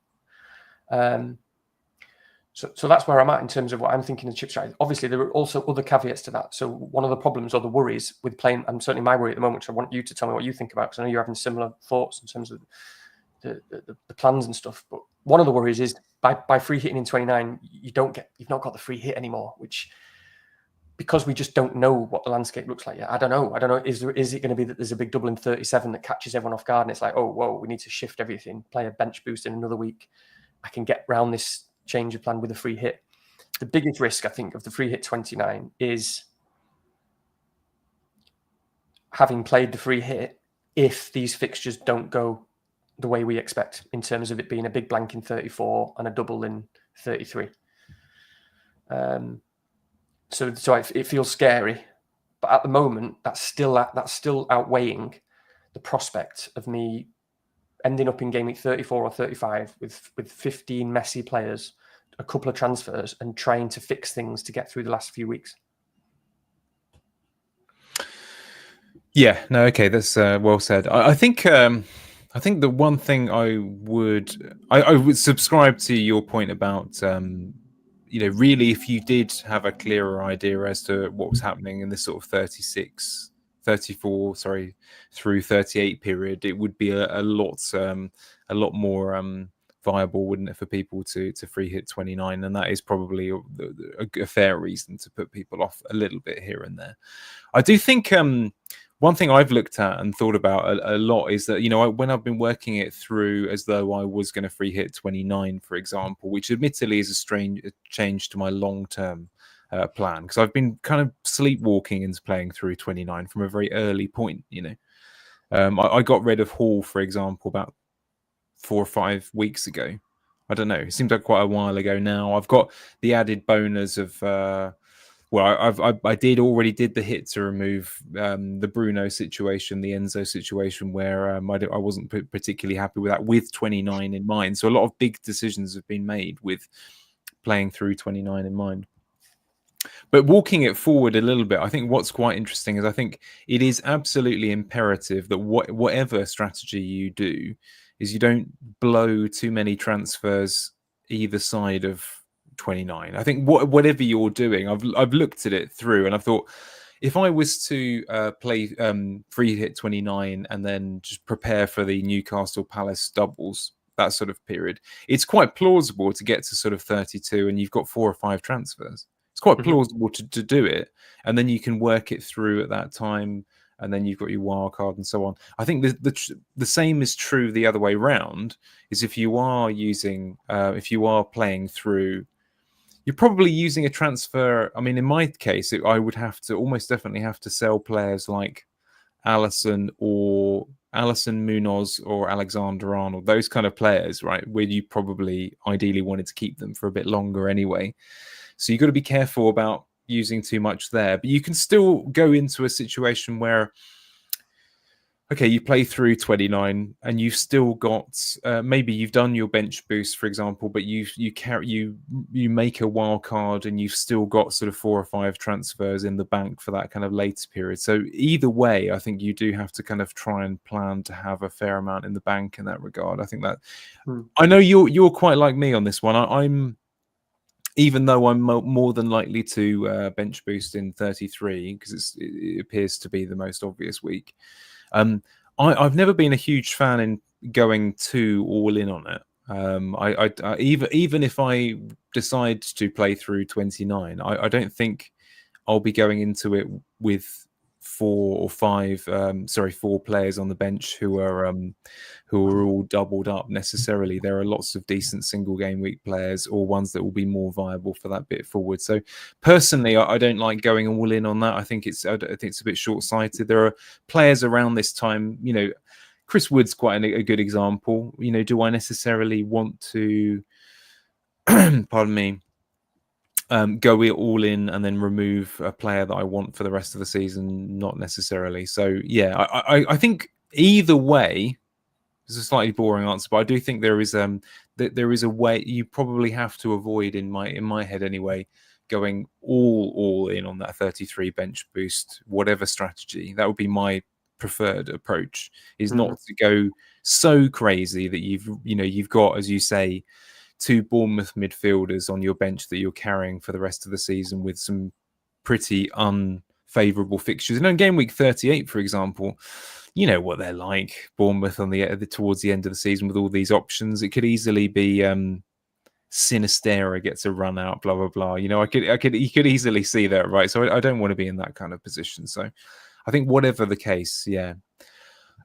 So that's where I'm at in terms of what I'm thinking of chip strategy. Obviously, there are also other caveats to that. So one of the problems or the worries with playing, and certainly my worry at the moment, which I want you to tell me what you think about, because I know you're having similar thoughts in terms of the plans and stuff. But one of the worries is by free hitting in 29, you've not got the free hit anymore, which, because we just don't know what the landscape looks like yet. I don't know. Is it going to be that there's a big double in 37 that catches everyone off guard, and it's like, oh, whoa, we need to shift everything, play a bench boost in another week. I can get round this change of plan with a free hit. The biggest risk, I think, of the free hit 29 is having played the free hit if these fixtures don't go the way we expect, in terms of it being a big blank in 34 and a double in 33. So it feels scary, but at the moment that's still outweighing the prospect of me ending up in game week 34 or 35 with 15 messy players, a couple of transfers, and trying to fix things to get through the last few weeks. Yeah, no, okay, that's well said. I think the one thing I would subscribe to your point about really, if you did have a clearer idea as to what was happening in this sort of 34 through 38 period, it would be a lot more viable, wouldn't it, for people to free hit 29? And that is probably a fair reason to put people off a little bit here and there. I do think one thing I've looked at and thought about a lot is that, when I've been working it through as though I was going to free hit 29, for example, which admittedly is a change to my long-term plan, because I've been kind of sleepwalking into playing through 29 from a very early point. I got rid of Hall, for example, about 4 or 5 weeks ago. I don't know. It seems like quite a while ago now. I've got the added bonus of I did the hit to remove the Bruno situation, the Enzo situation, where I wasn't particularly happy with that, with 29 in mind. So a lot of big decisions have been made with playing through 29 in mind. But walking it forward a little bit, I think what's quite interesting is I think it is absolutely imperative that whatever strategy you do, is you don't blow too many transfers either side of 29. I think whatever you're doing, I've looked at it through, and I've thought, if I was to play free hit 29 and then just prepare for the Newcastle Palace doubles, that sort of period, it's quite plausible to get to sort of 32 and you've got 4 or 5 transfers. It's quite plausible to do it, and then you can work it through at that time, and then you've got your wild card and so on. I think the same is true the other way around. Is if you are playing through, you're probably using a transfer. I mean, in my case, I would have to almost definitely have to sell players like Allison Munoz or Alexander Arnold, those kind of players, right? Where you probably ideally wanted to keep them for a bit longer anyway. So you've got to be careful about using too much there. But you can still go into a situation where, okay, you play through 29 and you've still got maybe you've done your bench boost, for example, but you make a wild card and you've still got sort of 4 or 5 transfers in the bank for that kind of later period. So either way, I think you do have to kind of try and plan to have a fair amount in the bank in that regard. I think that I know you're quite like me on this one. I'm even though I'm more than likely to bench boost in 33 because it appears to be the most obvious week. I've never been a huge fan in going too all in on it. Even if I decide to play through 29, I don't think I'll be going into it with 4 players on the bench who are all doubled up necessarily. There are lots of decent single game week players or ones that will be more viable for that bit forward. So personally, I don't like going all in on that. I think it's a bit short sighted. There are players around this time, Chris Wood's quite a good example. Do I necessarily want to, pardon me, go all in and then remove a player that I want for the rest of the season? Not necessarily. So yeah, I think either way, it's a slightly boring answer, but I do think there is a way you probably have to avoid in my head anyway, going all in on that 33 bench boost, whatever strategy. That would be my preferred approach, is not to go so crazy that you've got, as you say, 2 Bournemouth midfielders on your bench that you're carrying for the rest of the season with some pretty unfavourable fixtures. In game week 38, for example, you know what they're like, Bournemouth towards the end of the season with all these options. It could easily be Sinistera gets a run out, blah blah blah. You could easily see that, right? So I don't want to be in that kind of position. So I think whatever the case, yeah.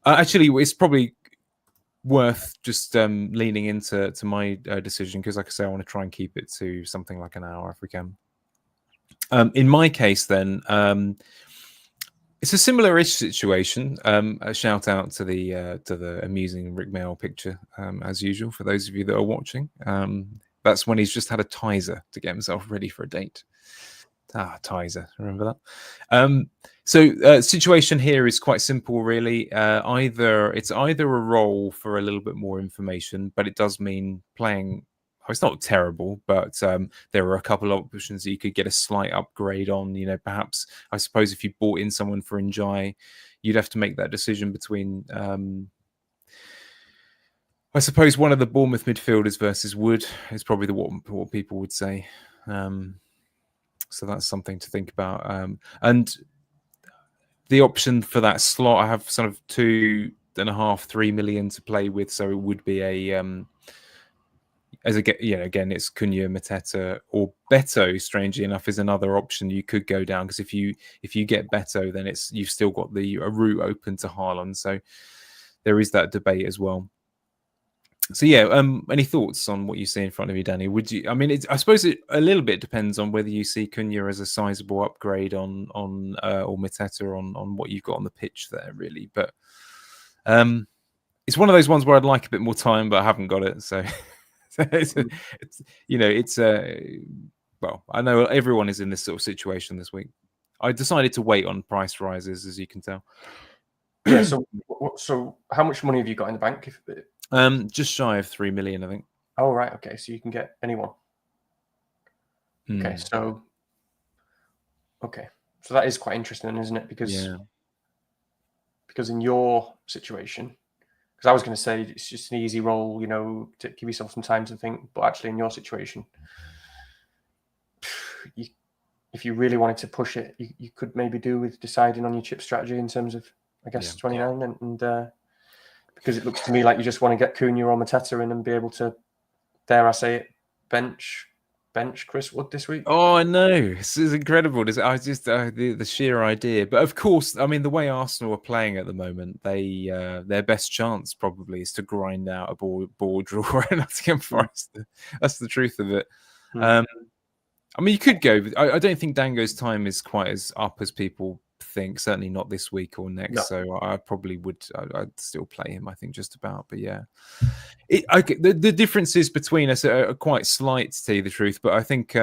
Actually, it's probably worth just leaning into my decision because, like I say, I want to try and keep it to something like an hour if we can. In my case, then, it's a similar-ish situation. A shout out to the amusing Rick Mail picture, as usual, for those of you that are watching. That's when he's just had a Tizer to get himself ready for a date. Tizer, remember that? So situation here is quite simple, really. It's either a role for a little bit more information, but it does mean playing. It's not terrible, but there are a couple of options that you could get a slight upgrade on. Perhaps I suppose if you bought in someone for Njai, you'd have to make that decision between. I suppose one of the Bournemouth midfielders versus Wood is probably what people would say. So that's something to think about. And the option for that slot, I have sort of 2.5-3 million to play with, so it would be again, it's Cunha, Mateta, or Beto. Strangely enough, is another option you could go down, because if you get Beto, then you've still got a route open to Haaland. So there is that debate as well. So yeah, any thoughts on what you see in front of you, Danny? Would you? I mean, I suppose it a little bit depends on whether you see Cunha as a sizable upgrade on or Mateta on what you've got on the pitch there, really. But it's one of those ones where I'd like a bit more time, but I haven't got it. So well, I know everyone is in this sort of situation this week. I decided to wait on price rises, as you can tell. Yeah. So how much money have you got in the bank? Just shy of 3 million, I think. Oh, right. Okay. So you can get anyone. Okay. So that is quite interesting, isn't it? Because in your situation, because I was going to say it's just an easy roll, to give yourself some time to think. But actually, in your situation, if you really wanted to push it, you could maybe do with deciding on your chip strategy in terms of, I guess, 29 and because it looks to me like you just want to get Cunha or Mateta in and be able to, dare I say it, bench Chris Wood this week. Oh, I know. This is incredible. I just the sheer idea. But of course, I mean, the way Arsenal are playing at the moment, their best chance probably is to grind out a board draw at Nottingham Forest. That's the truth of it. I mean, you could go. I don't think Dango's time is quite as up as people think. Certainly not this week or next. No. So I probably would. I'd still play him. I think just about. But yeah, the differences between us are quite slight, to tell you the truth. But I think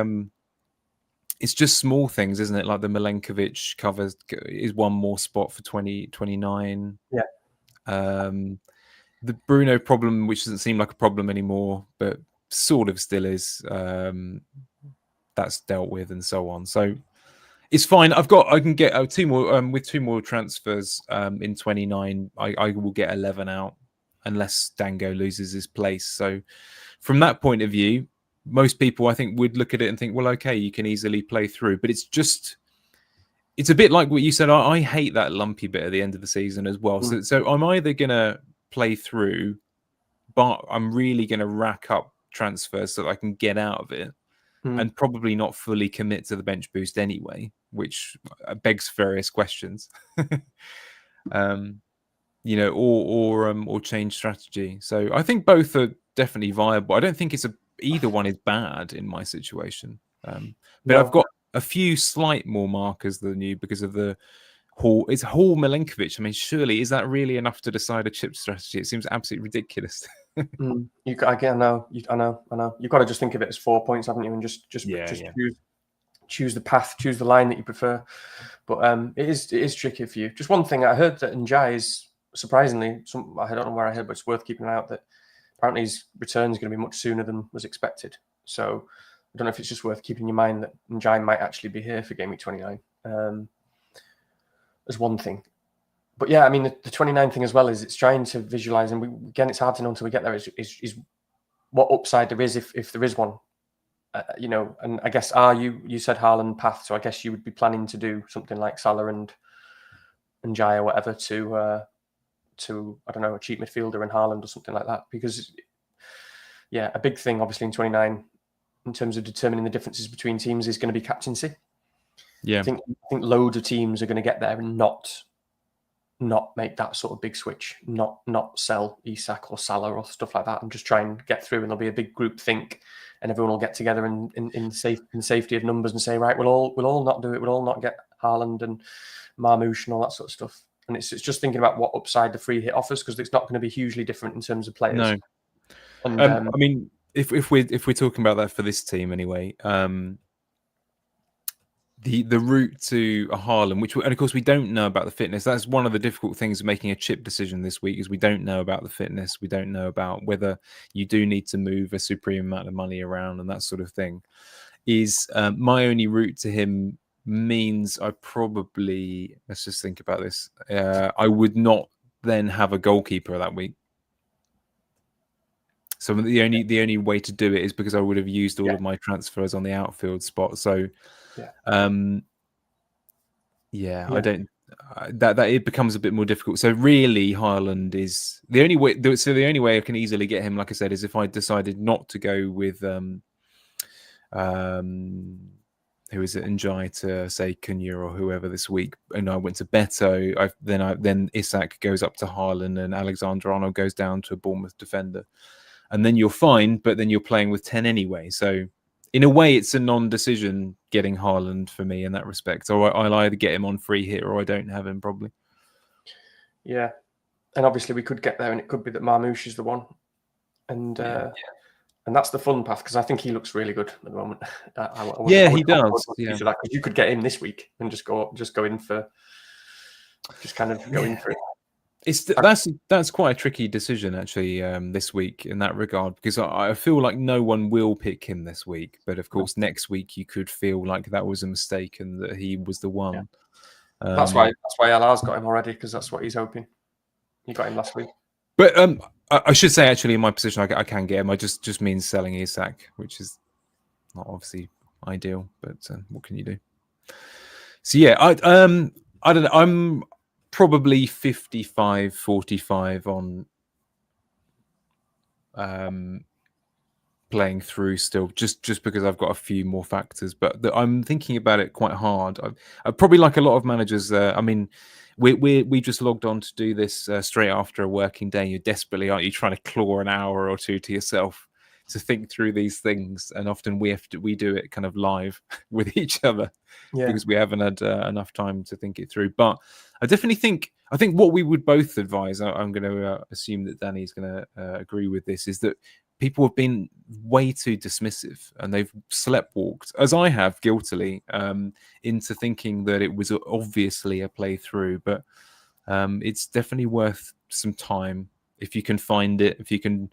it's just small things, isn't it? Like the Milenkovic covers is one more spot for 2029. Yeah. The Bruno problem, which doesn't seem like a problem anymore, but sort of still is. That's dealt with and so on. So it's fine. I can get two more with two more transfers in 29. I will get 11 out unless Dango loses his place. So from that point of view, most people I think would look at it and think, well, okay, you can easily play through. But it's a bit like what you said. I hate that lumpy bit at the end of the season as well. So I'm either gonna play through, but I'm really gonna rack up transfers so that I can get out of it. And probably not fully commit to the bench boost anyway, which begs various questions. Or change strategy. So I think both are definitely viable. I don't think either one is bad in my situation. But I've got a few slight more markers than you because of the Hall. It's Hall Milenkovic. I mean, surely is that really enough to decide a chip strategy? It seems absolutely ridiculous. I know. You've got to just think of it as 4 points, haven't you? And just choose the path, choose the line that you prefer. But it is tricky for you. Just one thing, I heard that Njai is surprisingly, I don't know where I heard, but it's worth keeping an eye out that apparently his return is going to be much sooner than was expected. So I don't know if it's just worth keeping in mind that Njai might actually be here for Game Week 29. As one thing. But yeah, I mean, the 29 thing as well is it's trying to visualize, and again, it's hard to know until we get there, is what upside there is if there is one. And I guess you said Haaland path, so I guess you would be planning to do something like Salah and Jai or whatever to I don't know, a cheap midfielder and Haaland or something like that, because yeah, a big thing obviously in 29 in terms of determining the differences between teams is going to be captaincy. Yeah, I think loads of teams are going to get there and not make that sort of big switch, not sell Isak or Salah or stuff like that, and just try and get through. And there'll be a big group think, and everyone will get together in safety of numbers and say, right, we'll all not do it. We'll all not get Haaland and Marmoush and all that sort of stuff. And it's just thinking about what upside the free hit offers, because it's not going to be hugely different in terms of players. No, and, I mean, if we're talking about that for this team anyway. The route to a Haaland, and of course we don't know about the fitness. That's one of the difficult things of making a chip decision this week, is we don't know about the fitness. We don't know about whether you do need to move a supreme amount of money around and that sort of thing. Is my only route to him means I probably, let's just think about this. I would not then have a goalkeeper that week. So the only way to do it is because I would have used all of my transfers on the outfield spot. So. I don't. That it becomes a bit more difficult. So really, Haaland is the only way. So the only way I can easily get him, like I said, is if I decided not to go with who is it, Njai to say Cunha or whoever this week, and I went to Beto. Then Isak goes up to Haaland, and Alexander-Arnold goes down to a Bournemouth defender, and then you're fine. But then you're playing with 10 anyway, so. In a way, it's a non-decision getting Haaland for me in that respect. So I'll either get him on free hit or I don't have him probably. Yeah. And obviously we could get there, and it could be that Marmoush is the one. And that's the fun path, because I think he looks really good at the moment. He does. Because you could get him this week and just go in for it. That's quite a tricky decision actually this week in that regard, because I feel like no one will pick him this week, but of course next week you could feel like that was a mistake and that he was the one. That's why LR's got him already, because that's what he's hoping. He got him last week. But I should say actually in my position I can get him. I just means selling Isak, which is not obviously ideal, but what can you do? So yeah, I don't know. I'm probably 55-45 on playing through still, just because I've got a few more factors. But I'm thinking about it quite hard. I probably, like a lot of managers. I mean, we just logged on to do this straight after a working day. You're desperately, aren't you, trying to claw an hour or two to yourself to think through these things, and often we do it kind of live with each other because we haven't had enough time to think it through. But I think what we would both advise, I'm going to assume that Danny's going to agree with this, is that people have been way too dismissive and they've sleptwalked, as I have guiltily, into thinking that it was obviously a playthrough. But it's definitely worth some time if you can find it, if you can,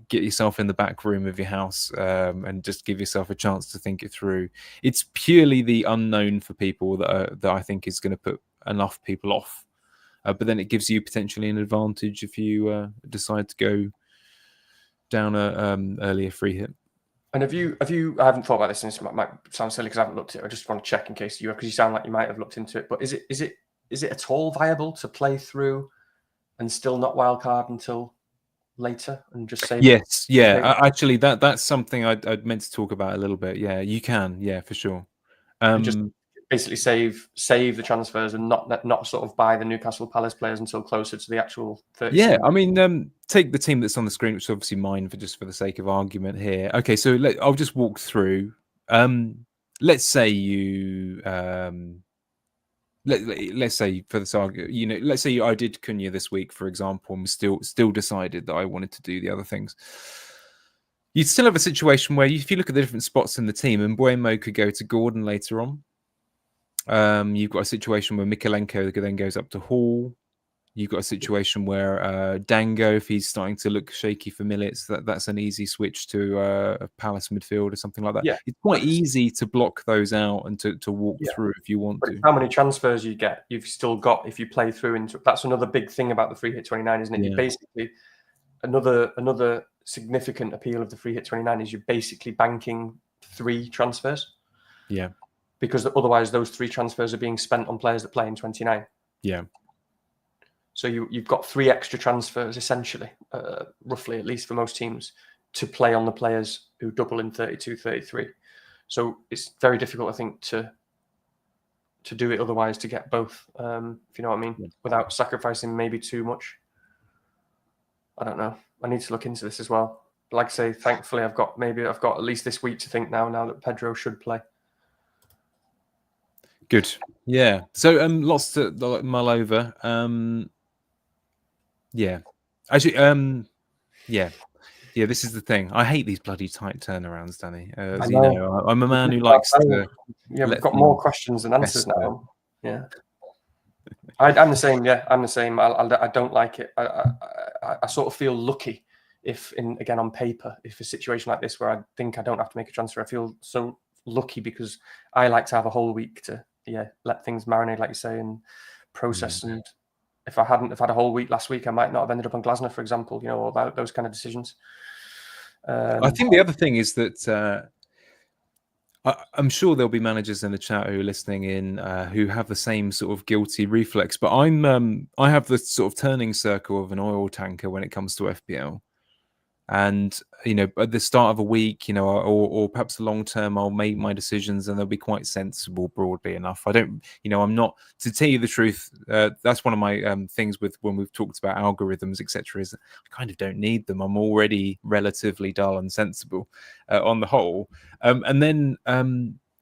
get yourself in the back room of your house and just give yourself a chance to think it through. It's purely the unknown for people that I think is going to put enough people off. But then it gives you potentially an advantage if you decide to go down a earlier free hit. And have you? I haven't thought about this, and this might sound silly because I haven't looked at it. I just want to check in case because you sound like you might have looked into it. But is it at all viable to play through and still not wildcard until later and just save? Yes, yeah. Actually, that's something I'd meant to talk about a little bit. Yeah, you can. Yeah, for sure. Just basically save the transfers and not sort of buy the Newcastle Palace players until closer to the actual 30. Yeah, I mean, take the team that's on the screen, which is obviously mine for the sake of argument here. Okay, so I'll just walk through. Let's say you let's say for this argument, let's say I did Cunha this week, for example, and still decided that I wanted to do the other things. You'd still have a situation where if you look at the different spots in the team, and Mbuemo could go to Gordon later on. You've got a situation where Mikalenko then goes up to Hall. You've got a situation where Dango, if he's starting to look shaky for minutes, that's an easy switch to a Palace midfield or something like that. Yeah, it's quite easy to block those out and to walk through if you want to. How many transfers you get, you've still got if you play through into. That's another big thing about the free hit 29, isn't it? Yeah. You basically another significant appeal of the free hit 29 is you're basically banking 3 transfers. Yeah. Because otherwise those 3 transfers are being spent on players that play in 29. Yeah. So you've got 3 extra transfers, essentially, roughly, at least for most teams, to play on the players who double in 32, 33. So it's very difficult, I think, to do it otherwise, to get both, if you know what I mean, without sacrificing maybe too much. I don't know. I need to look into this as well. But like I say, thankfully, I've got at least this week to think now that Pedro should play. Good. Yeah. So lots to mull over. Yeah. Actually, yeah. This is the thing. I hate these bloody tight turnarounds, Danny. As you know, I'm a man who likes to. Yeah, we've got more questions than answers now. Yeah. I'm the same. Yeah, I'm the same. I don't like it. I sort of feel lucky if, again on paper, if a situation like this where I think I don't have to make a transfer, I feel so lucky because I like to have a whole week to let things marinate, like you say, and process. And if I hadn't have had a whole week last week, I might not have ended up on Glasner, for example. Or about those kind of decisions. I think the other thing is that I'm sure there'll be managers in the chat who are listening in who have the same sort of guilty reflex. But I have the sort of turning circle of an oil tanker when it comes to FPL. And, at the start of a week, or perhaps long term, I'll make my decisions and they'll be quite sensible broadly enough. I don't, I'm not, to tell you the truth, that's one of my things with when we've talked about algorithms, etc., is I kind of don't need them. I'm already relatively dull and sensible on the whole. And then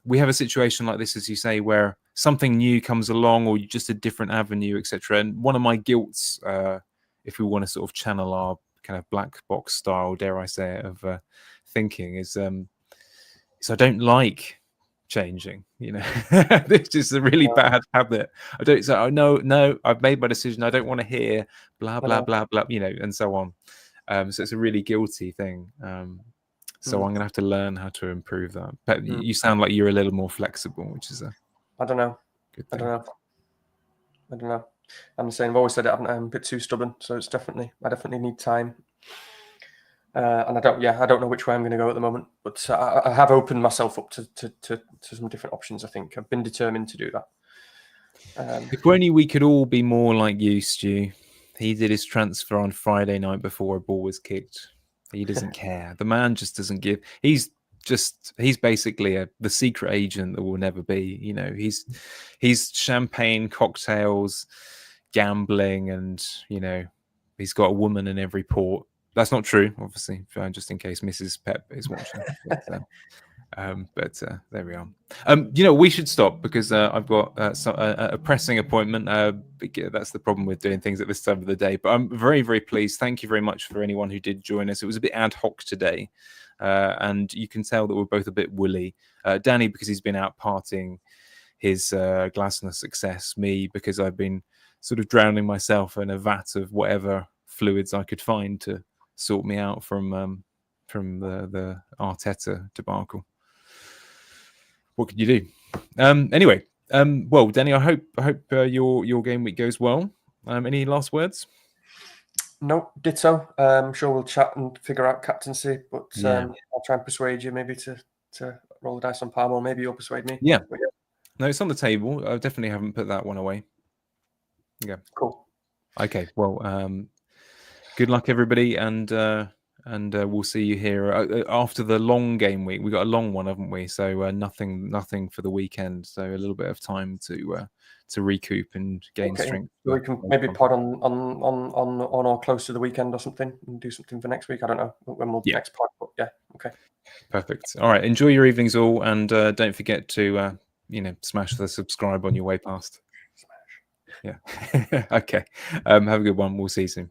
we have a situation like this, as you say, where something new comes along or just a different avenue, etc. And one of my guilts, if we want to sort of channel our kind of black box style, dare I say it, of thinking is I don't like changing. This is a really bad habit. I don't say, no, I've made my decision. I don't want to hear blah blah blah blah, and so on. So it's a really guilty thing. So I'm gonna have to learn how to improve that. But you sound like you're a little more flexible, which is I don't know. Good thing. I don't know. I'm the same. I've always said it. I'm a bit too stubborn, so I definitely need time. And I don't know which way I'm going to go at the moment. But I have opened myself up to some different options. I think I've been determined to do that. If only we could all be more like you, Stu. He did his transfer on Friday night before a ball was kicked. He doesn't care. The man just doesn't give. He's basically the secret agent that will never be. He's champagne, cocktails, gambling, and he's got a woman in every port. That's not true, obviously, just in case Mrs. Pep is watching. But there we are. We should stop because I've got a pressing appointment. That's the problem with doing things at this time of the day. But I'm very, very pleased. Thank you very much for anyone who did join us. It was a bit ad hoc today, and you can tell that we're both a bit woolly. Danny, because he's been out partying his Glasner success. Me, because I've been sort of drowning myself in a vat of whatever fluids I could find to sort me out from the Arteta debacle. What could you do? Anyway, well, Danny, I hope your game week goes well. Any last words? No, ditto. I'm sure we'll chat and figure out captaincy, but I'll try and persuade you maybe to roll the dice on Palmer, or maybe you'll persuade me. Yeah. No, it's on the table. I definitely haven't put that one away. Yeah. Cool. Okay. Well, good luck, everybody, and we'll see you here after the long game week. We got a long one, haven't we? So nothing for the weekend. So a little bit of time to recoup and gain strength. We can maybe pod on or close to the weekend or something, and do something for next week. I don't know when we'll next pod. But yeah, okay. Perfect. All right. Enjoy your evenings all, and don't forget to smash the subscribe on your way past. Smash. Yeah. Okay. Have a good one. We'll see you soon.